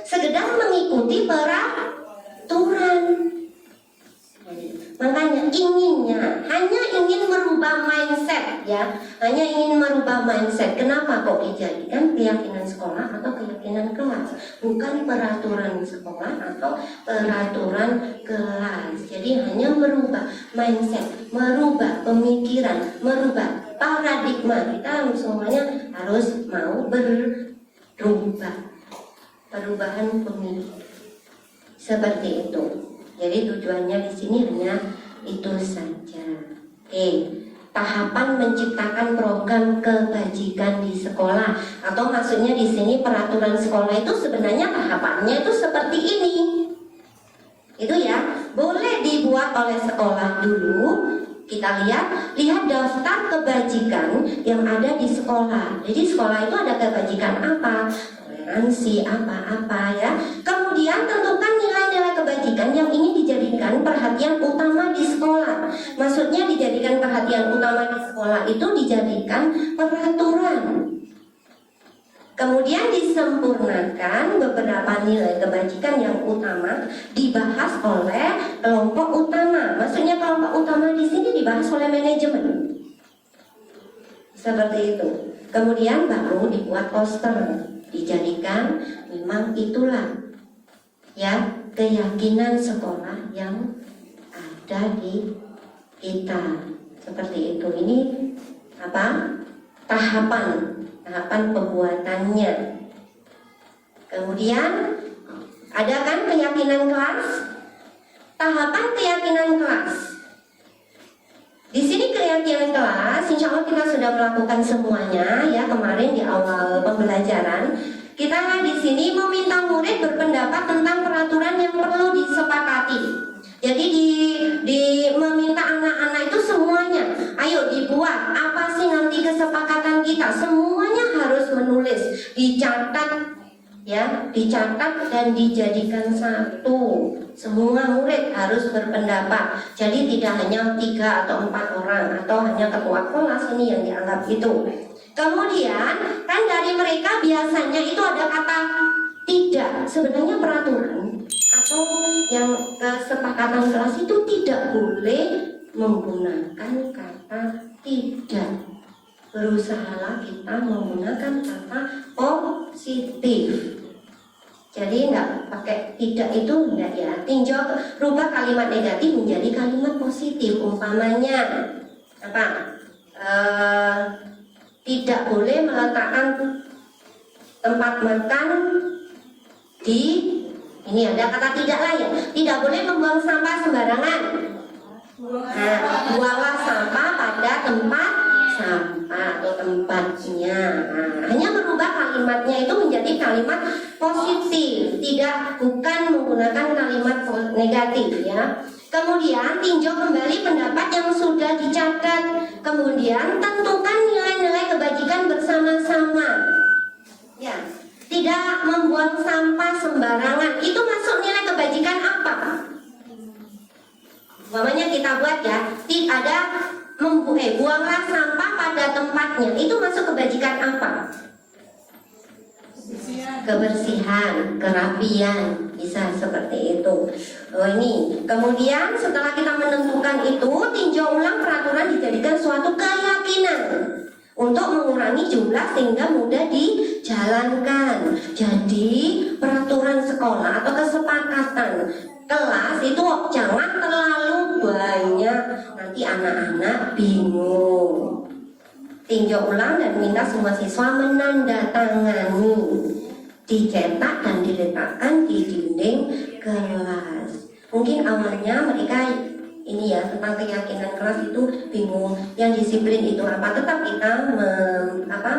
sekedar mengikuti peraturan. Makanya hanya ingin merubah mindset ya, hanya ingin merubah mindset. Kenapa kok dijadikan keyakinan sekolah atau keyakinan kelas, bukan peraturan sekolah atau peraturan kelas. Jadi hanya merubah mindset, merubah pemikiran, merubah paradigma. Kita semuanya harus mau berubah, perubahan pemikiran seperti itu. Jadi tujuannya di sini hanya itu saja. Oke, tahapan menciptakan program kebajikan di sekolah, atau maksudnya di sini peraturan sekolah itu sebenarnya tahapannya itu seperti ini. Itu ya, boleh dibuat oleh sekolah dulu. Kita lihat daftar kebajikan yang ada di sekolah. Jadi sekolah itu ada kebajikan apa? Toleransi apa-apa ya. Kemudian tentukan nilai-nilai kebajikan yang ingin dijadikan perhatian utama di sekolah. Maksudnya dijadikan perhatian utama di sekolah itu dijadikan peraturan. Kemudian disempurnakan beberapa nilai kebajikan yang utama dibahas oleh kelompok utama. Maksudnya kelompok utama di sini dibahas oleh manajemen. Seperti itu. Kemudian baru dibuat poster. Dijadikan memang itulah ya keyakinan sekolah yang ada di kita. Seperti itu. Ini apa? Tahapan pembuatannya. Kemudian ada kan keyakinan kelas? Tahapan keyakinan kelas. Di sini keyakinan kelas, insya Allah kita sudah melakukan semuanya ya kemarin di awal pembelajaran. Kita di sini meminta murid berpendapat tentang peraturan yang perlu disepakati. Jadi meminta anak-anak itu semuanya, ayo dibuat apa sih nanti kesepakatan kita. Semuanya harus menulis, dicatat ya, dicatat dan dijadikan satu. Semua murid harus berpendapat. Jadi tidak hanya 3 atau 4 orang atau hanya ketua kelas ini yang dianggap itu. Kemudian kan dari mereka biasanya itu ada kata tidak. Sebenarnya peraturan atau yang kesepakatan kelas itu tidak boleh menggunakan kata tidak. Berusahalah kita menggunakan kata positif. Jadi enggak pakai tidak itu enggak ya. Tinjau rubah kalimat negatif menjadi kalimat positif. Umpamanya apa? Tidak boleh meletakkan tempat makan di ini ada kata tidak lain. Tidak boleh membuang sampah sembarangan. Nah, buanglah sampah pada tempat sampah atau tempatnya. Nah, hanya merubah kalimatnya itu menjadi kalimat positif, bukan menggunakan kalimat negatif ya. Kemudian tinjau kembali pendapat yang sudah dicatat. Kemudian tentukan nilai-nilai kebajikan bersama-sama. Ya, tidak membuang sampah sembarangan. Itu masuk nilai kebajikan apa? Umpamanya kita buat ya, ada buanglah sampah pada tempatnya. Itu masuk kebajikan apa? Kebersihan, kerapian, bisa seperti itu. Oh ini. Kemudian setelah kita menentukan itu, tinjau ulang peraturan dijadikan suatu keyakinan untuk mengurangi jumlah sehingga mudah dijalankan. Jadi peraturan sekolah atau kesepakatan kelas itu jangan terlalu banyak, nanti anak-anak bingung. Tinjau ulang dan minta semua siswa menandatangani, dicetak dan diletakkan di dinding kelas. Mungkin awalnya mereka ini ya tentang keyakinan kelas itu bingung, yang disiplin itu apa. Tetap kita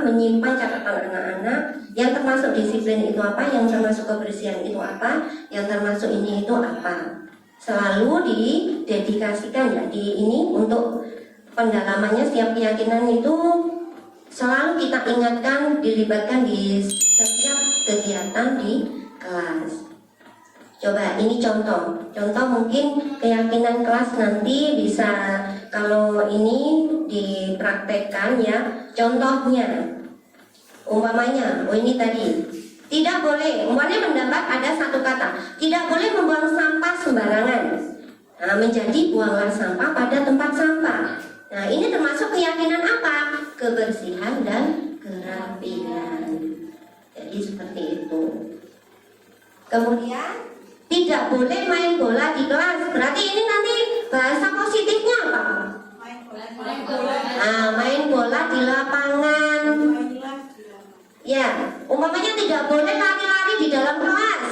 menyimpan catatan anak-anak yang termasuk disiplin itu apa, yang termasuk kebersihan itu apa, yang termasuk ini itu apa. Selalu didedikasikan ya di ini untuk pendalamannya. Setiap keyakinan itu selalu kita ingatkan, dilibatkan di setiap kegiatan di kelas. Coba ini contoh mungkin keyakinan kelas nanti bisa kalau ini dipraktekkan ya. Contohnya umpamanya, ini tadi tidak boleh, umpamanya pendapat ada satu kata, tidak boleh membuang sampah sembarangan. Nah, menjadi buanglah sampah pada tempat sampah. Nah, ini termasuk keyakinan apa? Kebersihan dan kerapian. Jadi seperti itu. Kemudian tidak boleh main bola di kelas. Berarti ini nanti bahasa positifnya apa? Nah, main bola di lapangan. Ya, umpamanya tidak boleh lari-lari di dalam kelas.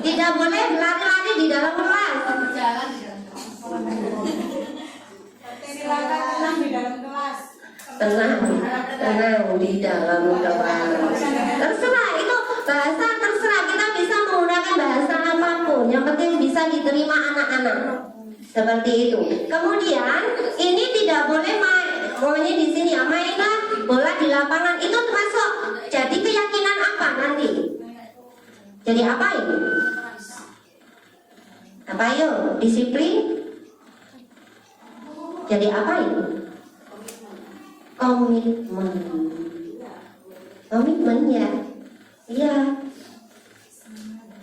Tidak boleh lari-lari di dalam kelas. Silakan di dalam kelas. Tenang di dalam kelas. Terserah itu bahasa, terserah kita bisa menggunakan bahasa apapun. Yang penting bisa diterima anak-anak. Seperti itu. Kemudian ini tidak boleh main. Pokoknya di sini ya, mainlah bola di lapangan. Itu termasuk. Jadi keyakinan apa nanti? Jadi apa ini? Apa yuk? Disiplin? Jadi apa ini? Komitmen ya. Iya.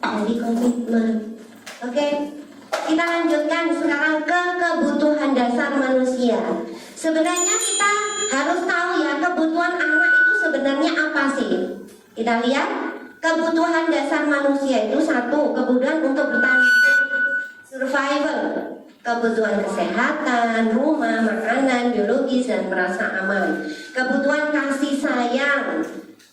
Jadi komitmen. Oke. Kita lanjutkan sekarang ke kebutuhan dasar manusia. Sebenarnya kita harus tahu ya, kebutuhan anak itu sebenarnya apa sih? Kita lihat, kebutuhan dasar manusia itu satu, kebutuhan untuk bertahan hidup, survival, kebutuhan kesehatan, rumah, makanan, biologis, dan merasa aman. Kebutuhan kasih sayang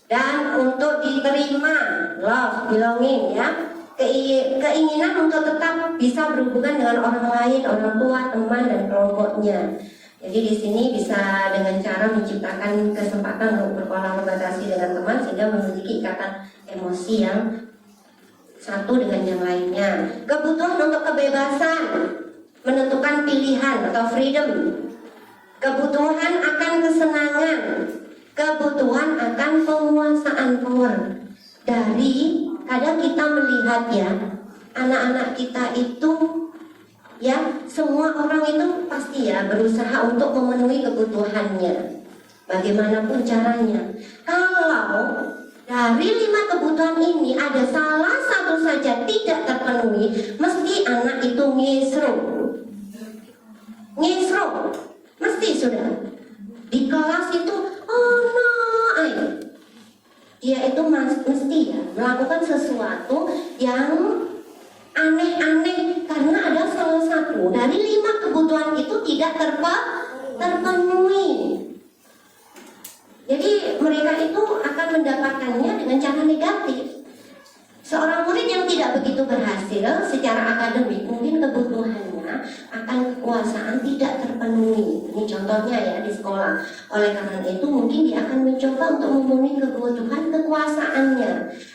dan untuk diterima, love, belonging ya. Keinginan untuk tetap bisa berhubungan dengan orang lain, orang tua, teman, dan kelompoknya. Jadi di sini bisa dengan cara menciptakan kesempatan untuk berkolaborasi dengan teman sehingga memiliki ikatan emosi yang satu dengan yang lainnya. Kebutuhan untuk kebebasan, menentukan pilihan atau freedom. Kebutuhan akan kesenangan, kebutuhan akan penguasaan power. Dari kadang kita melihat ya, anak-anak kita itu ya, semua orang itu pasti ya berusaha untuk memenuhi kebutuhannya, bagaimanapun caranya. Kalau dari 5 kebutuhan ini ada salah satu saja tidak terpenuhi, mesti anak itu ngesrok, mesti sudah di kelas itu, oh no, ayo. Dia itu mesti ya melakukan sesuatu yang aneh-aneh karena ada salah satu dari 5 kebutuhan itu tidak terpenuhi. Jadi mereka itu akan mendapatkannya dengan cara negatif. Seorang murid yang tidak begitu berhasil secara akademik, mungkin kebutuhannya akan kekuasaan tidak terpenuhi. Ini contohnya ya di sekolah. Oleh karena itu mungkin dia akan mencoba untuk memenuhi kebutuhan kekuasaannya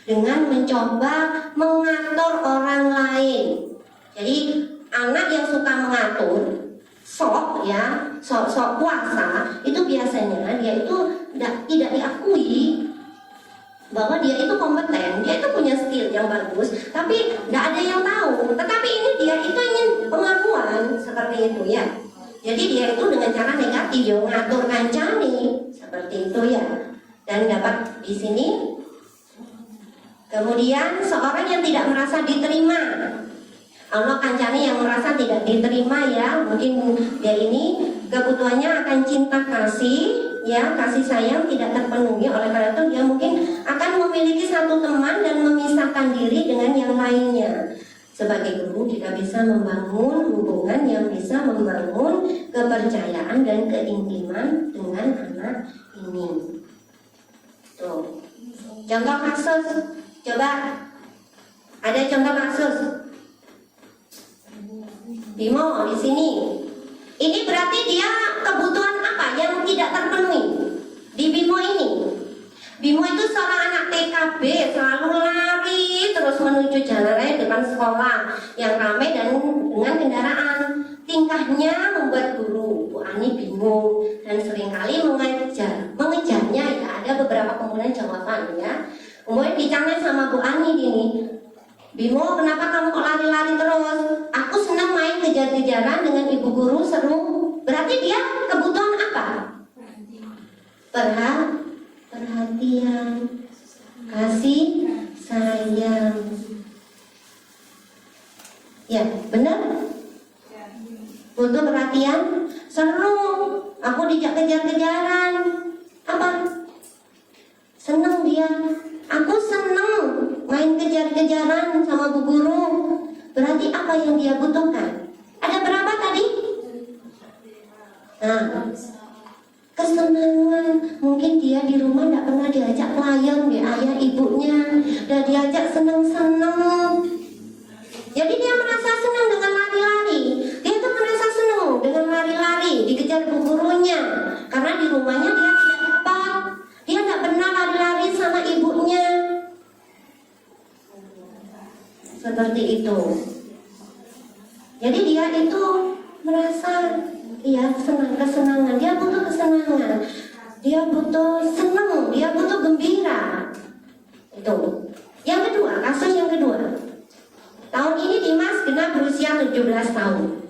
dengan mencoba mengatur orang lain. Jadi anak yang suka mengatur, sok kuasa, itu biasanya dia itu tidak diakui bahwa dia itu kompeten, dia itu punya skill yang bagus, tapi tidak ada yang tahu. Tetapi ini dia itu ingin pengakuan seperti itu ya. Jadi dia itu dengan cara negatif, dia mengatur kancani seperti itu ya. Dan dapat di sini. Kemudian seorang yang tidak merasa diterima, Allah kancani yang merasa tidak diterima ya, mungkin dia ini kebutuhannya akan cinta kasih. Ya, kasih sayang tidak terpenuhi, oleh karena itu dia mungkin akan memiliki satu teman dan memisahkan diri dengan yang lainnya. Sebagai guru kita bisa membangun hubungan yang bisa membangun kepercayaan dan keintiman dengan anak ini. Tuh. Contoh kasus, coba ada contoh kasus. Bimo di sini. Ini berarti dia kebutuhan apa yang tidak terpenuhi di Bimo ini? Bimo itu seorang anak TKB, selalu lari terus menuju jalan raya depan sekolah yang ramai dan dengan kendaraan. Tingkahnya membuat guru Bu Ani bingung dan seringkali mengejarnya ya. Ada beberapa kemudian jawaban ya. Kemudian ditanya sama Bu Ani gini, Bimo, kenapa kamu kok lari-lari terus? Aku senang main kejar-kejaran dengan ibu guru, seru. Berarti dia kebutuhan apa? Perhatian, kasih sayang. Ya, benar? Butuh perhatian, seru. Aku dijak kejar-kejaran. Apa? Senang dia. Aku senang main kejar-kejaran sama bu guru. Berarti apa yang dia butuhkan? Ada berapa tadi? Nah, kesenangan. Mungkin dia di rumah tidak pernah diajak klien, dia ayah ibunya, dan diajak senang-senang. Jadi dia merasa senang dengan lari-lari. Dia tuh merasa senang dengan lari-lari, dikejar bu gurunya. Karena di rumahnya dia tidak dapat. Dia tidak pernah lari-lari sama ibunya. Seperti itu. Jadi dia itu merasa ya senang, kesenangan. Dia butuh kesenangan. Dia butuh senang, dia butuh gembira. Itu. Yang kedua, kasus yang kedua. Tahun ini Dimas genap berusia 17 tahun.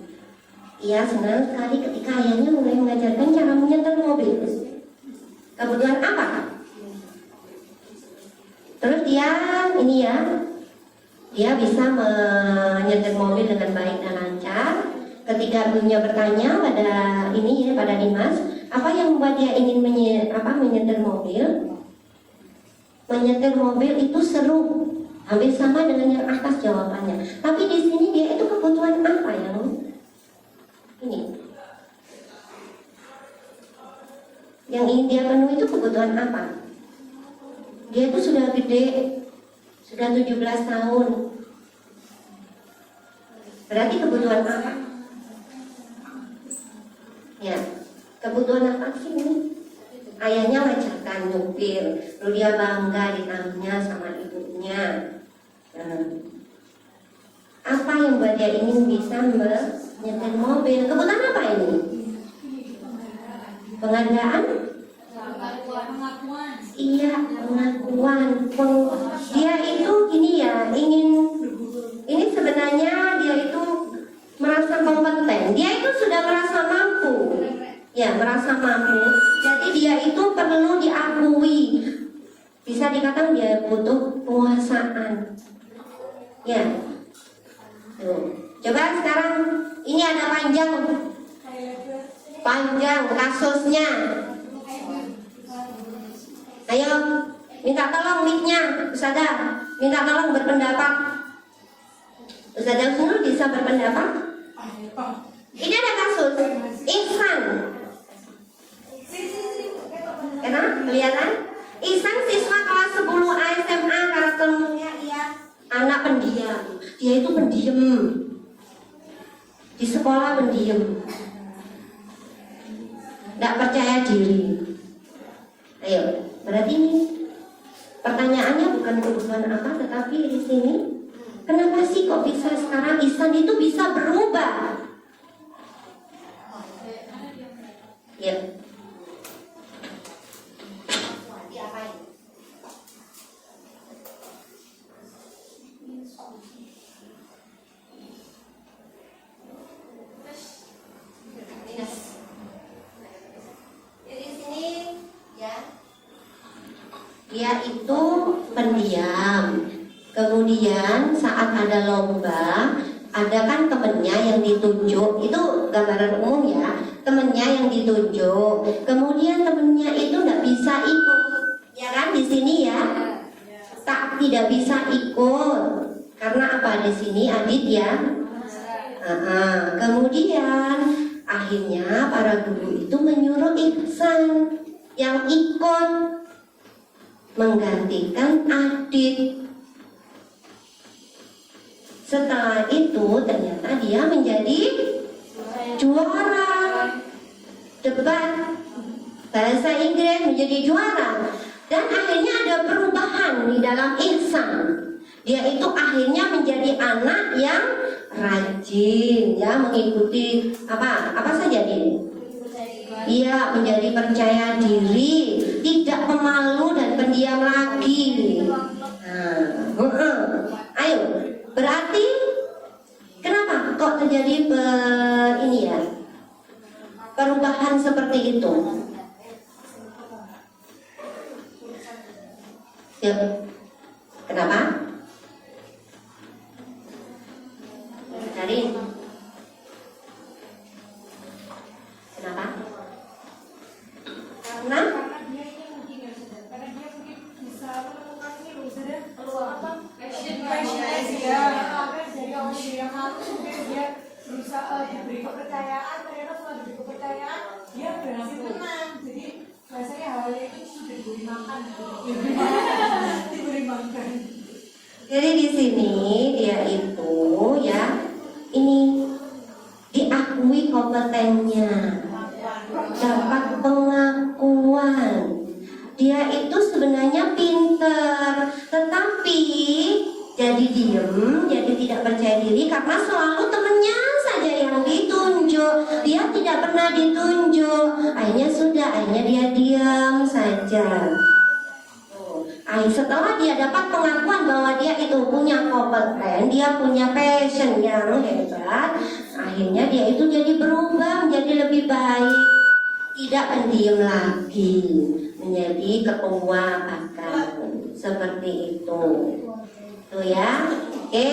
Ia senang sekali ketika ayahnya mulai mengajarkan cara menyetir mobil. Kebutuhan apa? Terus dia ini ya, dia bisa menyetir mobil dengan baik dan lancar. Ketika ibunya bertanya pada ini ya, pada Dimas, apa yang membuat dia ingin menyetir mobil? Menyetir mobil itu seru, hampir sama dengan yang atas jawabannya. Tapi di sini dia itu kebutuhan apa yang ini? Yang ingin dia penuhi itu kebutuhan apa? Dia itu sudah gede, sudah 17 tahun. Berarti kebutuhan apa? Ya, kebutuhan apa sih ini? Ayahnya ngajarkan nyupir, lalu dia bangga ditanya sama ibunya. Apa yang buat dia ingin bisa menyetir mobil? Kebutuhan apa ini? Penghargaan? dia pengakuan. Dia itu gini ya, ini sebenarnya dia itu merasa kompeten. Dia itu sudah merasa mampu. Ya, merasa mampu. Jadi dia itu perlu diakui. Bisa dikatakan dia butuh penguasaan. Ya. Tuh. Coba sekarang ini ada panjang kasusnya. Ayo, minta tolong mic-nya, Ustazah. Minta tolong berpendapat. Ustazah Husnul bisa berpendapat? Ini ada kasus Ihsan. Enak? Kelihatan? Ihsan siswa kelas 10 SMA, karakternya dia anak pendiam. Dia itu pendiam. Di sekolah pendiam. Tidak percaya diri. Ayo, berarti ini pertanyaannya bukan kebutuhan apa, tetapi di sini kenapa sih kok bisa sekarang Ihsan itu bisa berubah? Ya. Dia itu pendiam. Kemudian saat ada lomba, ada kan temennya yang ditunjuk. Itu gambaran umum ya. Temennya yang ditunjuk. Kemudian temennya itu nggak bisa ikut. Ya kan di sini ya. Tidak bisa ikut. Karena apa di sini Adit ya? Kemudian akhirnya para guru itu menyuruh Ihsan yang ikut menggantikan Adit. Setelah itu ternyata dia menjadi juara debat bahasa Inggris, menjadi juara. Dan akhirnya ada perubahan di dalam Ihsan. Dia itu akhirnya menjadi anak yang rajin, ya, mengikuti apa saja dia. Ia menjadi percaya diri, tidak pemalu dan pendiam lagi. Ayo, berarti kenapa kok terjadi perubahan seperti itu? Ya, kenapa? Cari. Kenapa? Karena dia ini mungkin ya sudah, karena dia mungkin bisa menemukan ini loh sudah apa passion dia dari orang yang halus mungkin dia berusaha diberi kepercayaan, ternyata setelah diberi kepercayaan dia berhasil menang. Jadi biasanya hal itu sudah diberi makan, diberi makan. jadi di sini dia itu ya ini diakui kompetennya, dapat pengakuan. Dia itu sebenarnya pinter, tetapi jadi diem, jadi tidak percaya diri karena selalu temennya saja yang ditunjuk. Dia tidak pernah ditunjuk. Akhirnya dia diam saja. Setelah dia dapat pengakuan bahwa dia itu punya kompeten, dia punya passion yang hebat, akhirnya dia itu jadi berubah menjadi lebih baik, tidak pendiam lagi, menjadi ketua bahkan seperti itu. Tuh ya. Oke,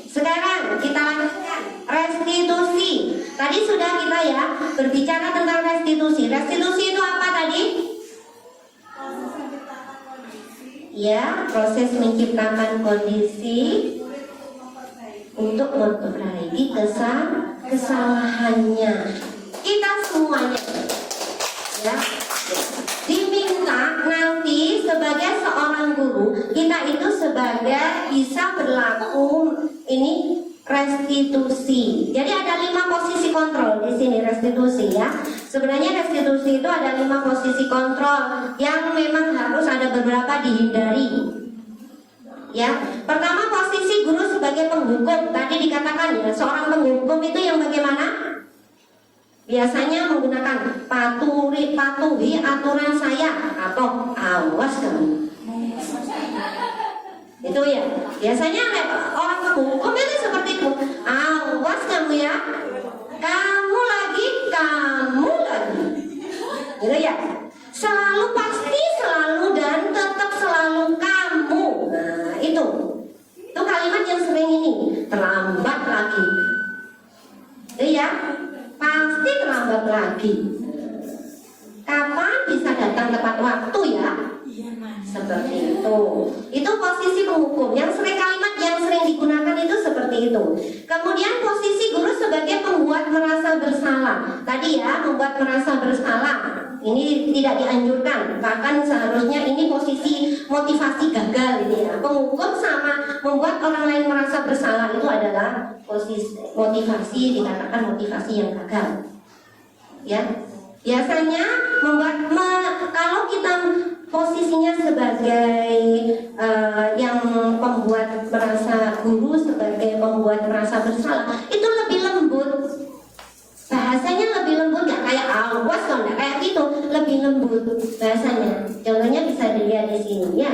sekarang kita lanjutkan restitusi. Tadi sudah kita ya berbicara tentang restitusi. Restitusi itu apa tadi? Ya, proses menciptakan kondisi untuk memperbaiki kesalahannya. Kita semuanya ya diminta nanti sebagai seorang guru, kita itu sebagai bisa berlaku ini restitusi. Jadi ada 5 posisi kontrol di sini restitusi ya. Sebenarnya restitusi itu ada 5 posisi kontrol yang memang harus ada beberapa dihindari. Ya, pertama posisi guru sebagai penghukum. Tadi dikatakan ya, seorang penghukum itu yang bagaimana? biasanya menggunakan patuhi aturan saya atau awas kamu. Itu ya, biasanya orang hukum itu seperti itu. Awas kamu ya, kamu lagi, gitu ya. Selalu, pasti selalu, dan tetap selalu kamu. Nah itu kalimat yang sering ini. Terlambat lagi, itu ya, pasti terlambat lagi. Kapan bisa datang tepat waktu ya? Seperti itu. Itu posisi penghukum. Yang sering kalimat yang sering digunakan itu seperti itu. Kemudian posisi guru sebagai pembuat merasa bersalah. Tadi ya, membuat merasa bersalah. Ini tidak dianjurkan. Bahkan seharusnya ini posisi motivasi gagal ini ya. Penghukum sama membuat orang lain merasa bersalah itu adalah posisi motivasi, dikatakan motivasi yang gagal. Ya. Biasanya kalau kita posisinya sebagai yang pembuat merasa, guru sebagai pembuat merasa bersalah, itu lebih lembut. Bahasanya lebih lembut, gak kayak awas kalau gak kayak gitu, lebih lembut bahasanya. Contohnya bisa dilihat di sini ya.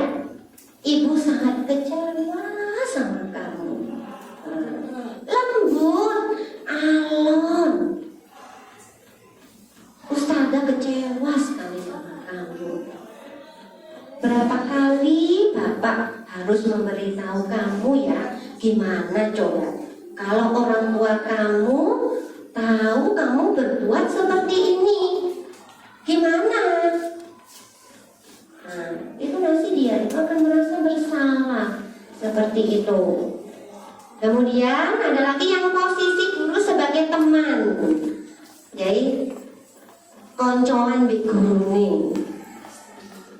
Ibu sangat kecewa sama kamu. Lembut, alon. Ustazah kecewa sekali sama kamu. Berapa kali Bapak harus memberitahu kamu ya? Gimana coba? Kalau orang tua kamu tahu kamu berbuat seperti ini, gimana? Nah, itu nanti dia itu akan merasa bersalah seperti itu. Kemudian ada lagi yang posisi guru sebagai teman. Jadi koncoan bi guru nih.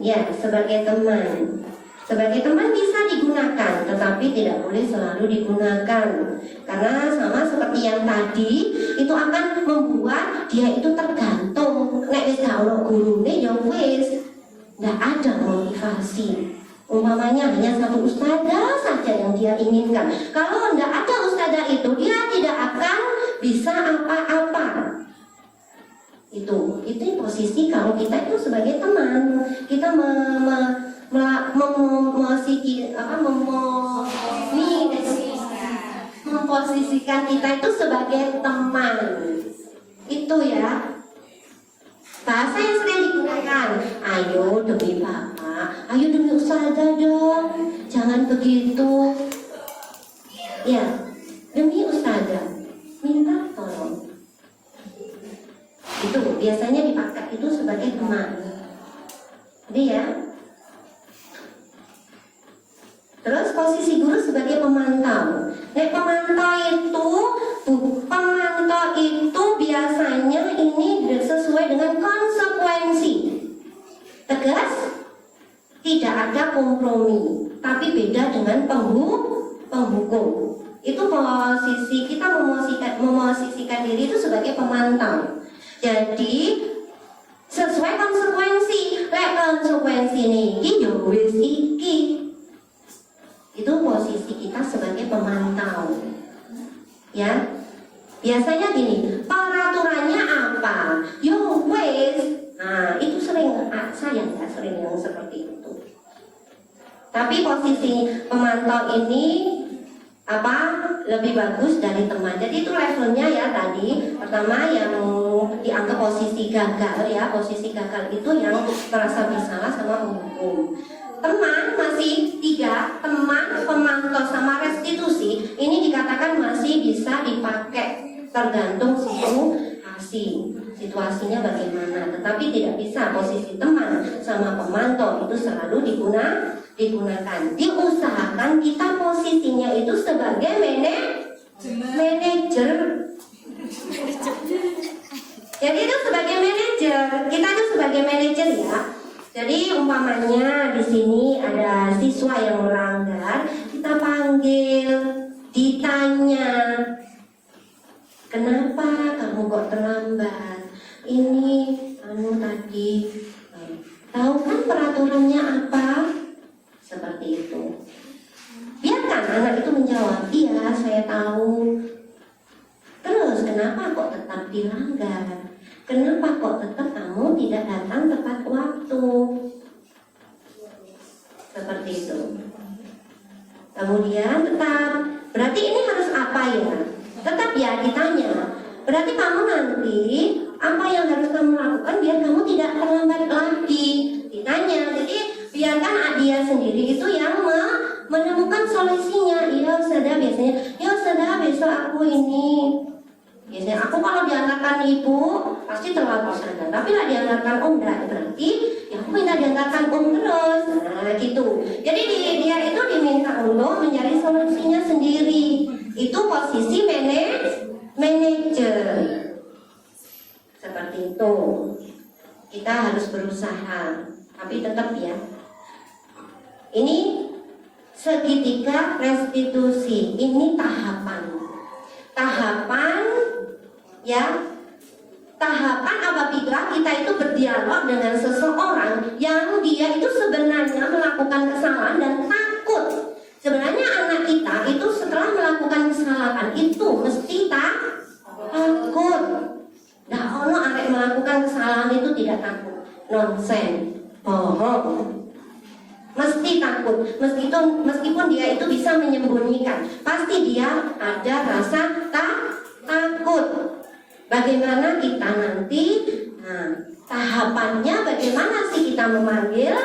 Ya, sebagai teman. Sebagai teman bisa digunakan, tetapi tidak boleh selalu digunakan. Karena sama seperti yang tadi, itu akan membuat dia itu tergantung. Nek wis gak ono gurune ya wis, nggak ada motivasi. Umpamanya hanya satu ustazah saja yang dia inginkan. Kalau nggak ada ustazah itu, dia tidak akan bisa apa-apa. Itu posisi kalau kita itu sebagai teman, kita memposisikan kita itu sebagai teman. Itu ya. Bahasa yang sering digunakan, ayo demi Bapak, ayo demi ustazah dong, jangan begitu. Ya, demi ustazah, minta tolong. Itu biasanya dipakai itu sebagai teman. Jadi ya. Terus posisi guru sebagai pemantau. Pemantau itu biasanya ini sesuai dengan konsekuensi. Tegas, tidak ada kompromi, tapi beda dengan penghukum. Itu posisi kita memosisikan diri itu sebagai pemantau. Jadi sesuai konsekuensi. Konsekuensi niki yo wis iki. Itu posisi kita sebagai pemantau. Ya. Biasanya gini, peraturannya apa? Yo wis. Nah, itu sering saya nggak sering yang seperti itu. Tapi posisi pemantau ini lebih bagus dari teman. Jadi itu levelnya ya tadi. Pertama yang dianggap posisi gagal ya. Posisi gagal itu yang merasa bersalah sama penghukum. Teman masih 3, teman, pemantau sama restitusi. Ini dikatakan masih bisa dipakai tergantung situasinya bagaimana. Tetapi tidak bisa posisi teman sama pemantau itu selalu digunakan. Diusahakan kita posisinya itu sebagai manajer. Jadi itu sebagai manajer, kita itu sebagai manajer ya. Jadi umpamanya di sini ada siswa yang melanggar, kita panggil, ditanya, kenapa kamu kok terlambat? Ini tadi, tahu kan peraturannya apa? Seperti itu. Biarkan anak itu menjawab, iya saya tahu. Terus kenapa kok tetap dilanggar? kenapa kok tetap kamu tidak datang tepat waktu? Seperti itu. Kemudian tetap, berarti ini harus apa ya? Tetap ya ditanya. Berarti kamu nanti apa yang harus kamu lakukan biar kamu tidak terlambat lagi? Ditanya. Jadi biarkan dia sendiri itu yang menemukan solusinya. Iya Ustazah, biasanya, ya Ustazah besok aku ini. Biasanya aku kalau diantarkan ibu pasti telat Ustazah. Tapi lah diantarkan om enggak, berarti ya aku minta diantarkan om terus. Nah gitu. Jadi dia itu diminta untuk mencari solusinya sendiri. Itu posisi manajer. Seperti itu. Kita harus berusaha. Tapi tetap ya. Ini segitiga restitusi. Ini tahapan. Tahapan ya. Tahapan apabila kita itu berdialog dengan seseorang yang dia itu sebenarnya melakukan kesalahan dan takut. Sebenarnya anak kita itu setelah melakukan kesalahan itu mesti takut. Nah, ono arek melakukan kesalahan itu tidak takut. Nonsen, bohong. Mesti takut, meskipun dia itu bisa menyembunyikan, pasti dia ada rasa takut. Bagaimana kita nanti, tahapannya bagaimana sih kita memanggil?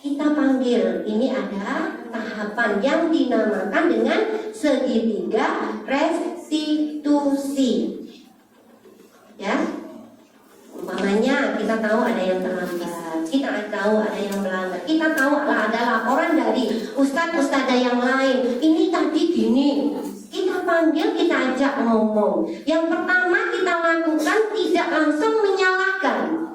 Kita panggil, ini ada tahapan yang dinamakan dengan segitiga restitusi. Ya, umpamanya kita tahu ada yang terlambat, kita tahu ada yang melanggar, kita tahu ada laporan dari ustadz-ustadzah yang lain. Ini tadi gini, kita panggil, kita ajak ngomong. Yang pertama kita lakukan tidak langsung menyalahkan.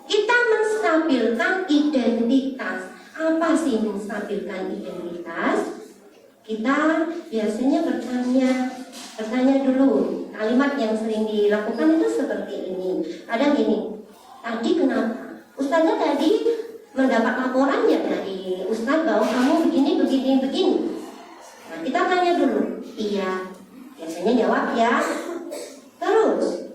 Kita menstabilkan identitas. Apa sih menstabilkan identitas? Kita biasanya bertanya dulu. Kalimat yang sering dilakukan itu seperti ini. Ada gini, tadi kenapa? Ustazah tadi mendapat laporan ya dari ustadz bahwa kamu begini. Nah, kita tanya dulu. Iya, biasanya jawab ya. Terus,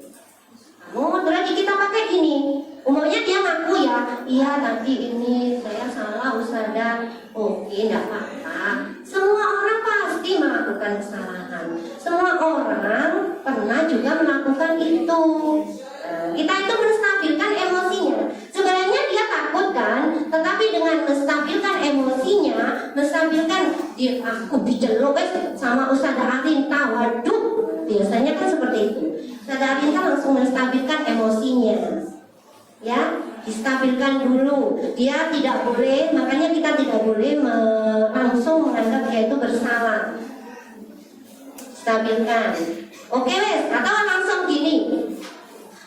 kamu lagi kita pakai gini. Umumnya dia ngaku ya, iya tadi ini saya salah ustazah. Oke, enggak apa-apa. Semua orang pasti melakukan kesalahan. Semua orang pernah juga melakukan itu. Kita itu menstabilkan emosinya. Sebenarnya dia takut kan, tetapi dengan menstabilkan emosinya, menstabilkan dia aku diceluk sama ustazah Arinta. Waduh, biasanya kan seperti itu. Ustazah Arinta langsung menstabilkan emosinya. Ya, distabilkan dulu. Dia tidak boleh, makanya kita tidak boleh langsung menganggap dia itu bersalah. Stabilkan. Oke wes, atau langsung gini.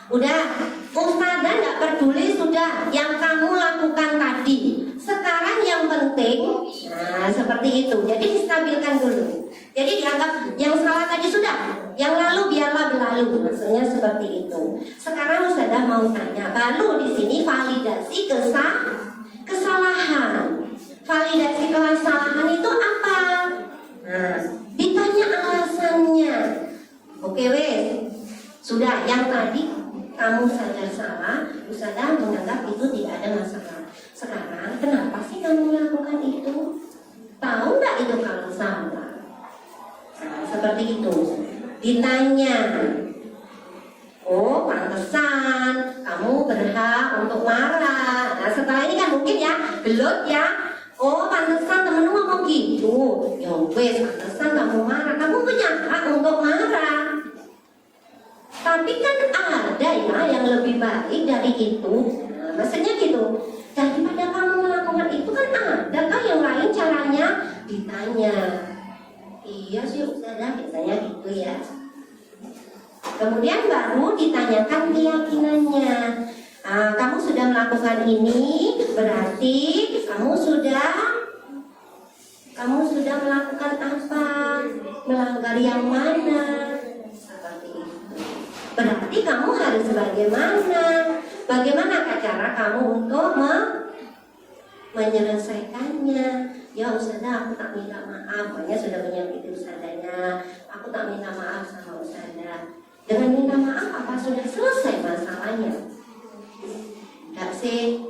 Udah, ustazah tidak peduli sudah yang kamu lakukan tadi. Sekarang yang penting, nah seperti itu. Jadi distabilkan dulu. Jadi dianggap yang salah tadi sudah, yang lalu biarlah berlalu. Maksudnya seperti itu. Sekarang ustazah mau tanya, baru di sini validasi kesalahan. Validasi kesalahan itu apa? Nah, ditanya alasannya. Oke wes, sudah yang tadi kamu sadar salah, ustazah menganggap itu tidak ada masalah. Sekarang kenapa sih kamu melakukan itu? Tahu nggak itu kalau salah? Nah, seperti itu. Ditanya, oh pantesan kamu berhak untuk marah. Nah setelah ini kan mungkin ya gelut ya. Oh pantesan temenmu ngomong gitu. Ya wes pantesan kamu marah. Kamu punya hak untuk marah. Tapi kan ada ya yang lebih baik dari itu. Nah, maksudnya gitu. Daripada kamu melakukan itu kan ada kan yang lain caranya. Ditanya. Iya sih ustazah, biasanya gitu ya. Kemudian baru ditanyakan keyakinannya. Kamu sudah melakukan ini, berarti kamu sudah melakukan apa? Melanggar yang mana? Seperti itu. Berarti kamu harus bagaimana? Bagaimana cara kamu untuk menyelesaikannya? Ya ustazah, aku tak minta maaf, pokoknya sudah menyakiti ustazahnya. Aku tak minta maaf sama ustazah. Dengan minta maaf apa sudah selesai masalah? semuanya. Enggak sih?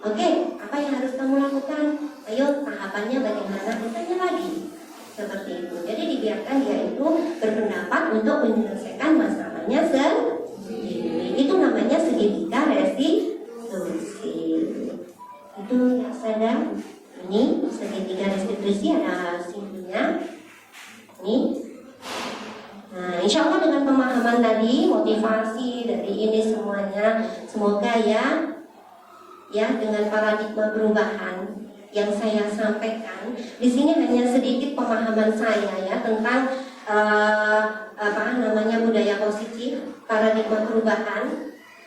Oke, apa yang harus kamu lakukan? Ayo, tahapannya bagaimana? Ditanya lagi. Seperti itu. Jadi dibiarkan dia itu berpendapat untuk menyelesaikan masalahnya sendiri. Itu namanya segitiga restitusi. Itu ya sadar. Ini segitiga restitusi ada simpulnya. Ini. Nah, insya Allah dengan pemahaman tadi, motivasi dari ini semuanya, semoga ya dengan paradigma perubahan yang saya sampaikan di sini hanya sedikit pemahaman saya ya tentang budaya positif, paradigma perubahan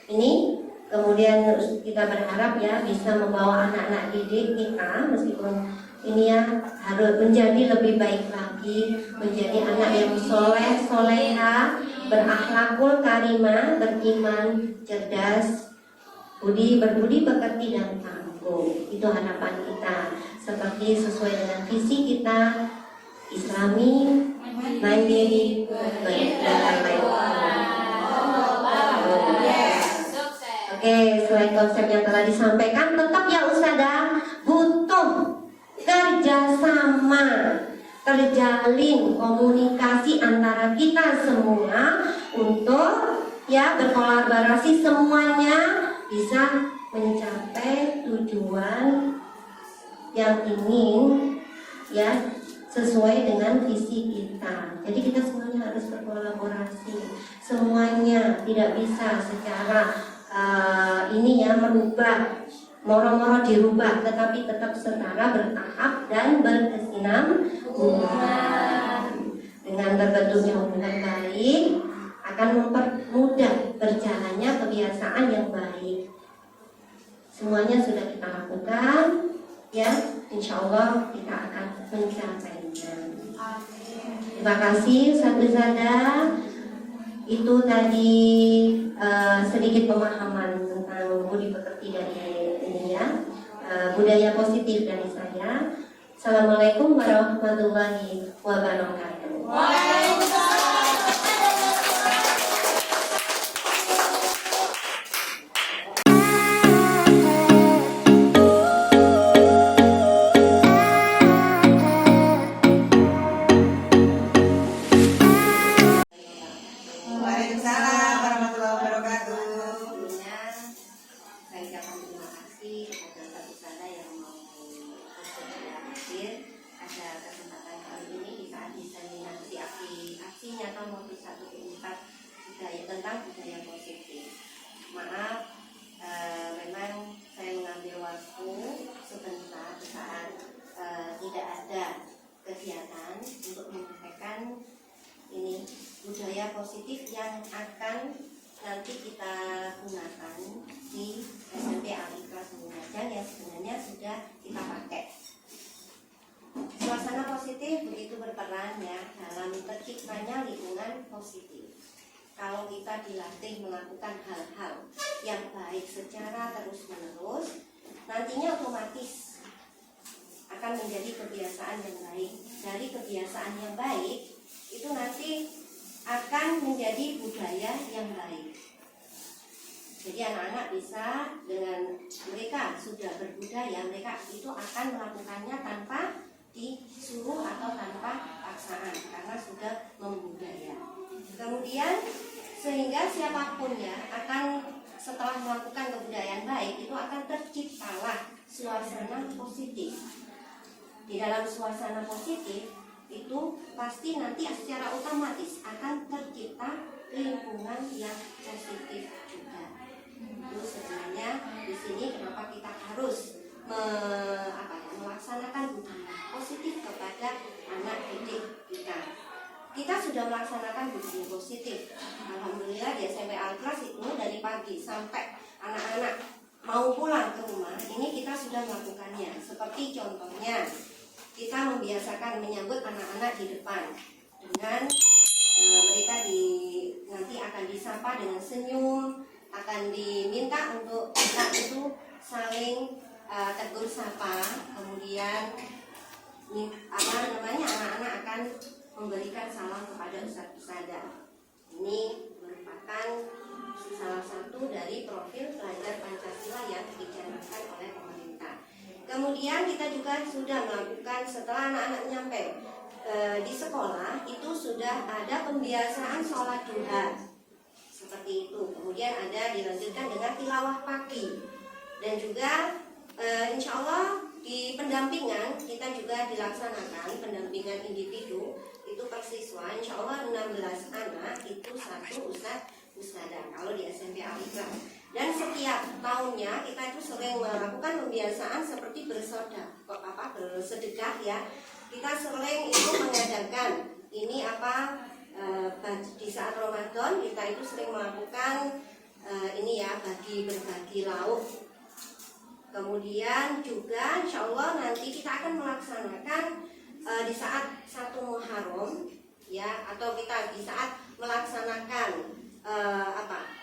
ini. Kemudian kita berharap ya bisa membawa anak-anak didik kita, meskipun ini ya harus menjadi lebih baik lagi, menjadi anak yang soleh, soleha, berakhlakul karimah, beriman, cerdas, berbudi pekerti dan tangguh. Itu harapan kita, seperti sesuai dengan visi kita, Islami, mandiri, Oke, selain konsep yang telah disampaikan, tetap ya Ustazah, butuh kerjasama, terjalin komunikasi antara kita semua untuk ya berkolaborasi semuanya bisa mencapai tujuan yang ingin ya sesuai dengan visi kita. Jadi kita semuanya harus berkolaborasi. Semuanya tidak bisa secara merubah, moro-moro dirubah, tetapi tetap setara, bertahap dan berkesinambungan. Dengan terbentuknya hubungan baik akan mempermudah berjalannya kebiasaan yang baik. Semuanya sudah kita lakukan, ya, insya Allah kita akan mencapainya. Terima kasih Ustazah. Itu tadi sedikit pemahaman tentang budi pekerti dari ini ya, budaya positif dari saya. Assalamualaikum warahmatullahi wabarakatuh. Waalaikumsalam warahmatullahi wabarakatuh. Sebelumnya saya ucapkan terima kasih kepada Ustazah yang mau hadir ada kesempatan kali ini di saat diseminasi aksi nyata modul 1/4 budaya tentang budaya positif. Maaf, memang saya mengambil waktu sebentar saat tidak ada kegiatan untuk menyampaikan ini budaya positif yang akan nanti kita gunakan di SMP Al-Ikhlas Lumajang yang sebenarnya sudah kita pakai. Suasana positif begitu berperan ya dalam terciptanya lingkungan positif. Kalau kita dilatih melakukan hal-hal yang baik secara terus-menerus, nantinya otomatis akan menjadi kebiasaan yang baik. Dari kebiasaan yang baik itu nanti akan menjadi budaya yang baik. Jadi anak-anak bisa dengan mereka sudah berbudaya, mereka itu akan melakukannya tanpa disuruh atau tanpa paksaan karena sudah membudaya. Kemudian sehingga siapapun ya akan setelah melakukan kebudayaan baik itu akan terciptalah suasana positif. Di dalam suasana positif itu pasti nanti secara otomatis akan tercipta lingkungan yang positif juga. Itu sebenarnya di sini kenapa kita harus melaksanakan budaya positif kepada anak didik kita. Kita sudah melaksanakan budaya positif. Alhamdulillah di SMP Al-Ikhlas itu dari pagi sampai anak-anak mau pulang ke rumah ini kita sudah melakukannya. Seperti contohnya kita membiasakan menyambut anak-anak di depan dengan mereka nanti akan disapa dengan senyum, akan diminta untuk kita itu saling tegur sapa, kemudian anak-anak akan memberikan salam kepada ustadz-ustadzah. Ini merupakan salah satu dari juga sudah melakukan setelah anak-anak nyampe di sekolah itu sudah ada pembiasaan sholat duha seperti itu. Kemudian ada dilanjutkan dengan tilawah pagi dan juga insya Allah di pendampingan kita juga dilaksanakan pendampingan individu itu per siswa. Insya Allah 16 anak itu satu ustadzah kalau di SMP Al-Ikhlas. Dan setiap tahunnya kita itu sering melakukan pembiasaan seperti bersedekah ya. Kita sering itu mengadakan ini di saat Ramadan kita itu sering melakukan ini ya berbagi lauk. Kemudian juga insya Allah nanti kita akan melaksanakan di saat 1 Muharram ya, atau kita di saat melaksanakan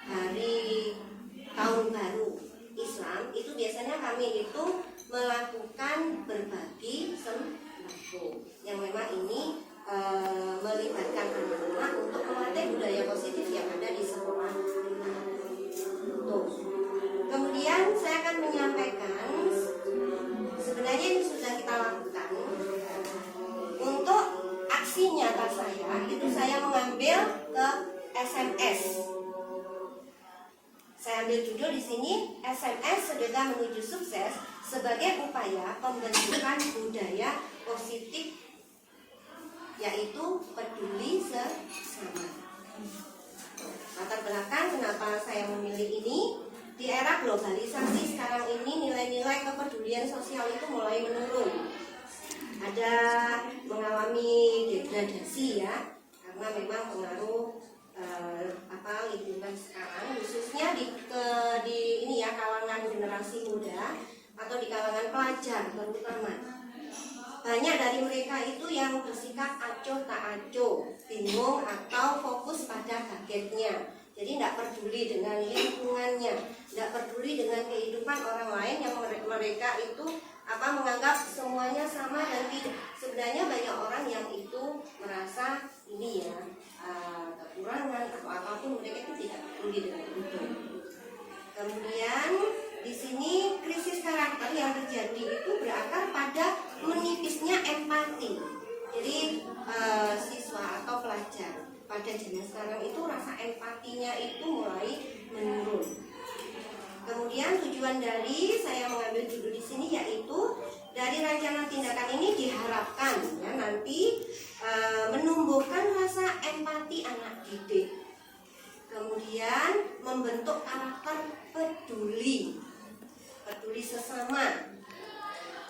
hari tahun baru Islam itu biasanya kami itu melakukan berbagi sembako yang memang ini melibatkan anak-anak untuk melatih budaya positif yang ada di sekolah. Tuh. Kemudian saya akan menyampaikan sebenarnya ini sudah kita lakukan. Untuk aksi nyata saya itu saya mengambil ke SMS. Saya ambil judul di sini SMS Sedekah Menuju Sukses sebagai upaya pembentukan budaya positif yaitu peduli sesama. Latar belakang kenapa saya memilih ini, di era globalisasi sekarang ini nilai-nilai kepedulian sosial itu mulai menurun. Ada mengalami degradasi ya, karena memang pengaruh lingkungan sekarang khususnya di ini ya kalangan generasi muda atau di kalangan pelajar terutama. Banyak dari mereka itu yang bersikap acuh tak acuh, bingung atau fokus pada targetnya. Jadi tidak peduli dengan lingkungannya, tidak peduli dengan kehidupan orang lain yang mereka itu menganggap semuanya sama dan tidak. Sebenarnya banyak orang yang itu merasa ini ya kekurangan atau apapun, mereka itu tidak peduli dengan itu. Kemudian di sini krisis karakter yang terjadi itu berakar pada menipisnya empati. Jadi siswa atau pelajar pada zaman sekarang itu rasa empatinya itu mulai menurun. Kemudian tujuan dari saya mengambil judul di sini yaitu dari rancangan tindakan ini diharapkan ya nanti menumbuhkan rasa empati anak didik. Kemudian membentuk karakter peduli sesama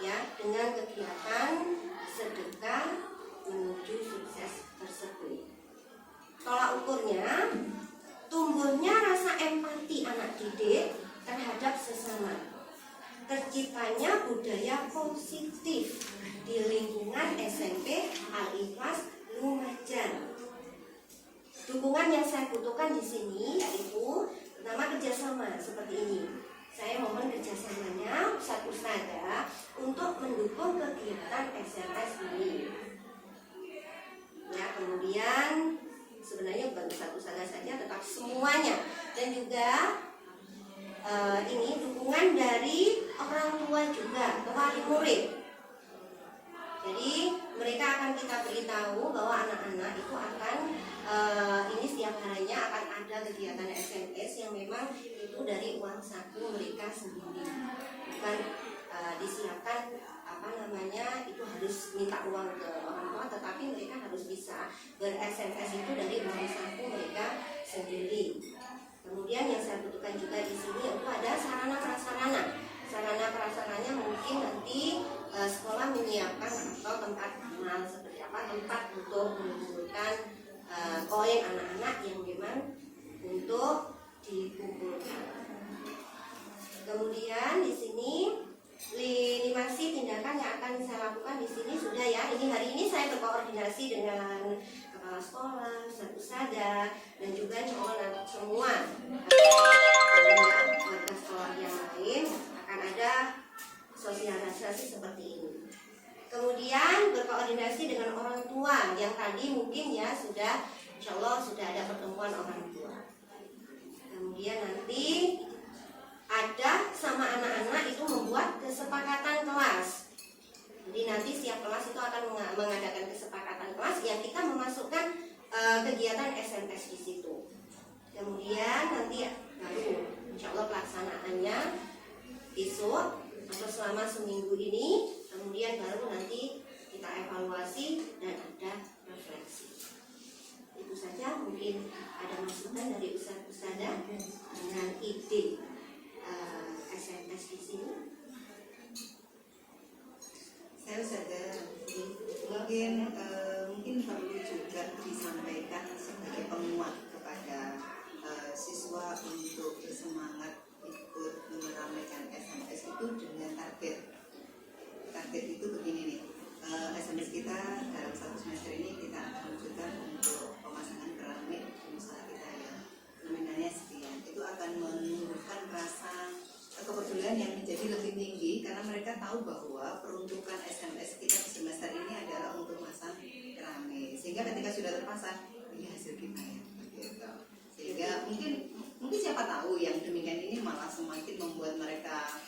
ya dengan kegiatan sedekah menuju sukses tersebut. Tolak ukurnya tumbuhnya rasa empati anak didik terhadap sesama, terciptanya budaya positif di lingkungan SMP Al-Ikhlas Lumajang. Dukungan yang saya butuhkan di sini yaitu pertama kerjasama seperti ini. Saya mohon kerjasamanya ustadzah untuk mendukung kegiatan SMS ini. Ya, kemudian sebenarnya bukan ustadzah saja, tetap semuanya dan juga ini dukungan dari orang tua juga atau wali murid. Jadi mereka akan kita beritahu bahwa anak-anak itu akan ini setiap harinya akan ada kegiatan SMS yang memang itu dari uang saku mereka sendiri, bukan disiapkan itu harus minta uang ke orang tua, tetapi mereka harus bisa ber-SMS itu dari uang saku mereka sendiri. Kemudian yang saya butuhkan juga di sini itu ada sarana prasarana. Sarana prasarananya mungkin nanti sekolah menyiapkan atau tempat amal seperti apa, tempat untuk mengumpulkan koin anak-anak yang memang untuk dikumpulkan. Kemudian di sini masih tindakan yang akan saya lakukan di sini sudah ya. Ini hari ini saya berkoordinasi dengan kepala sekolah, ustadzah dan juga semua warga sekolah yang lain akan ada sosialisasi seperti ini. Kemudian berkoordinasi dengan orang tua yang tadi mungkin ya sudah, insya Allah sudah ada pertemuan orang tua. Kemudian nanti ada sama anak-anak itu membuat kesepakatan kelas. Kemudian nanti baru insya Allah pelaksanaannya besok atau selama seminggu ini. Kemudian baru nanti kita evaluasi dan ada refleksi. Itu saja, mungkin ada masukan dari ustazah dengan ide SMS di sini. Saya sadar mungkin perlu juga disampaikan sebagai penguat kepada siswa untuk bersemangat ikut meramaikan SMS itu dengan target itu begini nih. SMS kita dalam satu semester ini kita akan wujudkan untuk pemasangan keramik di usaha kita yang nominalnya sekian. Itu akan menumbuhkan rasa kepedulian yang menjadi lebih tinggi karena mereka tahu bahwa peruntukan SMS kita di semester ini adalah untuk masang keramik. Sehingga ketika sudah terpasang, ini hasil kita ya. Gitu. Sehingga mungkin siapa tahu yang demikian ini malah semakin membuat mereka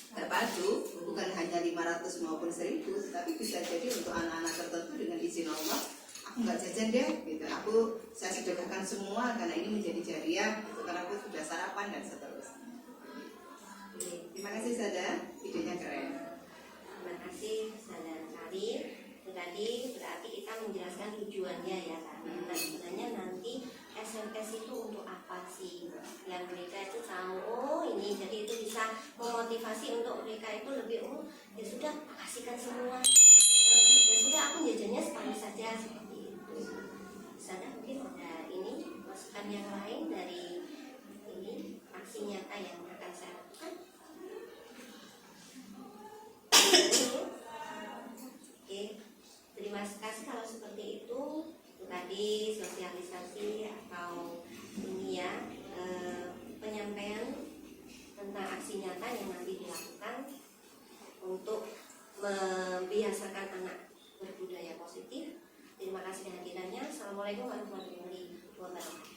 terpadu, bukan hanya 500 maupun 1000, tapi bisa jadi untuk anak-anak tertentu dengan izin Allah, aku nggak jajan deh, gitu. Saya sedekahkan semua karena ini menjadi jariah, gitu. Karena aku sudah sarapan dan seterusnya. Terima kasih Sada, idenya keren. Terima kasih Ustazah Karim. Tadi berarti kita menjelaskan tujuannya ya kan. Nah, sebenarnya nanti SMS itu untuk apa sih? Yang mereka itu tahu, oh ini, jadi itu bisa memotivasi untuk mereka itu lebih, oh ya sudah kasihkan semua. Ya sudah aku jajannya sekali saja seperti itu. Ustazah mungkin ada ini masukan yang lain dari ini aksi nyata yang akan saya lakukan. Oke, terima kasih kalau seperti itu. Tadi sosialisasi atau ini ya penyampaian tentang aksi nyata yang nanti dilakukan untuk membiasakan anak berbudaya positif. Terima kasih kehadirannya. Assalamualaikum warahmatullahi wabarakatuh.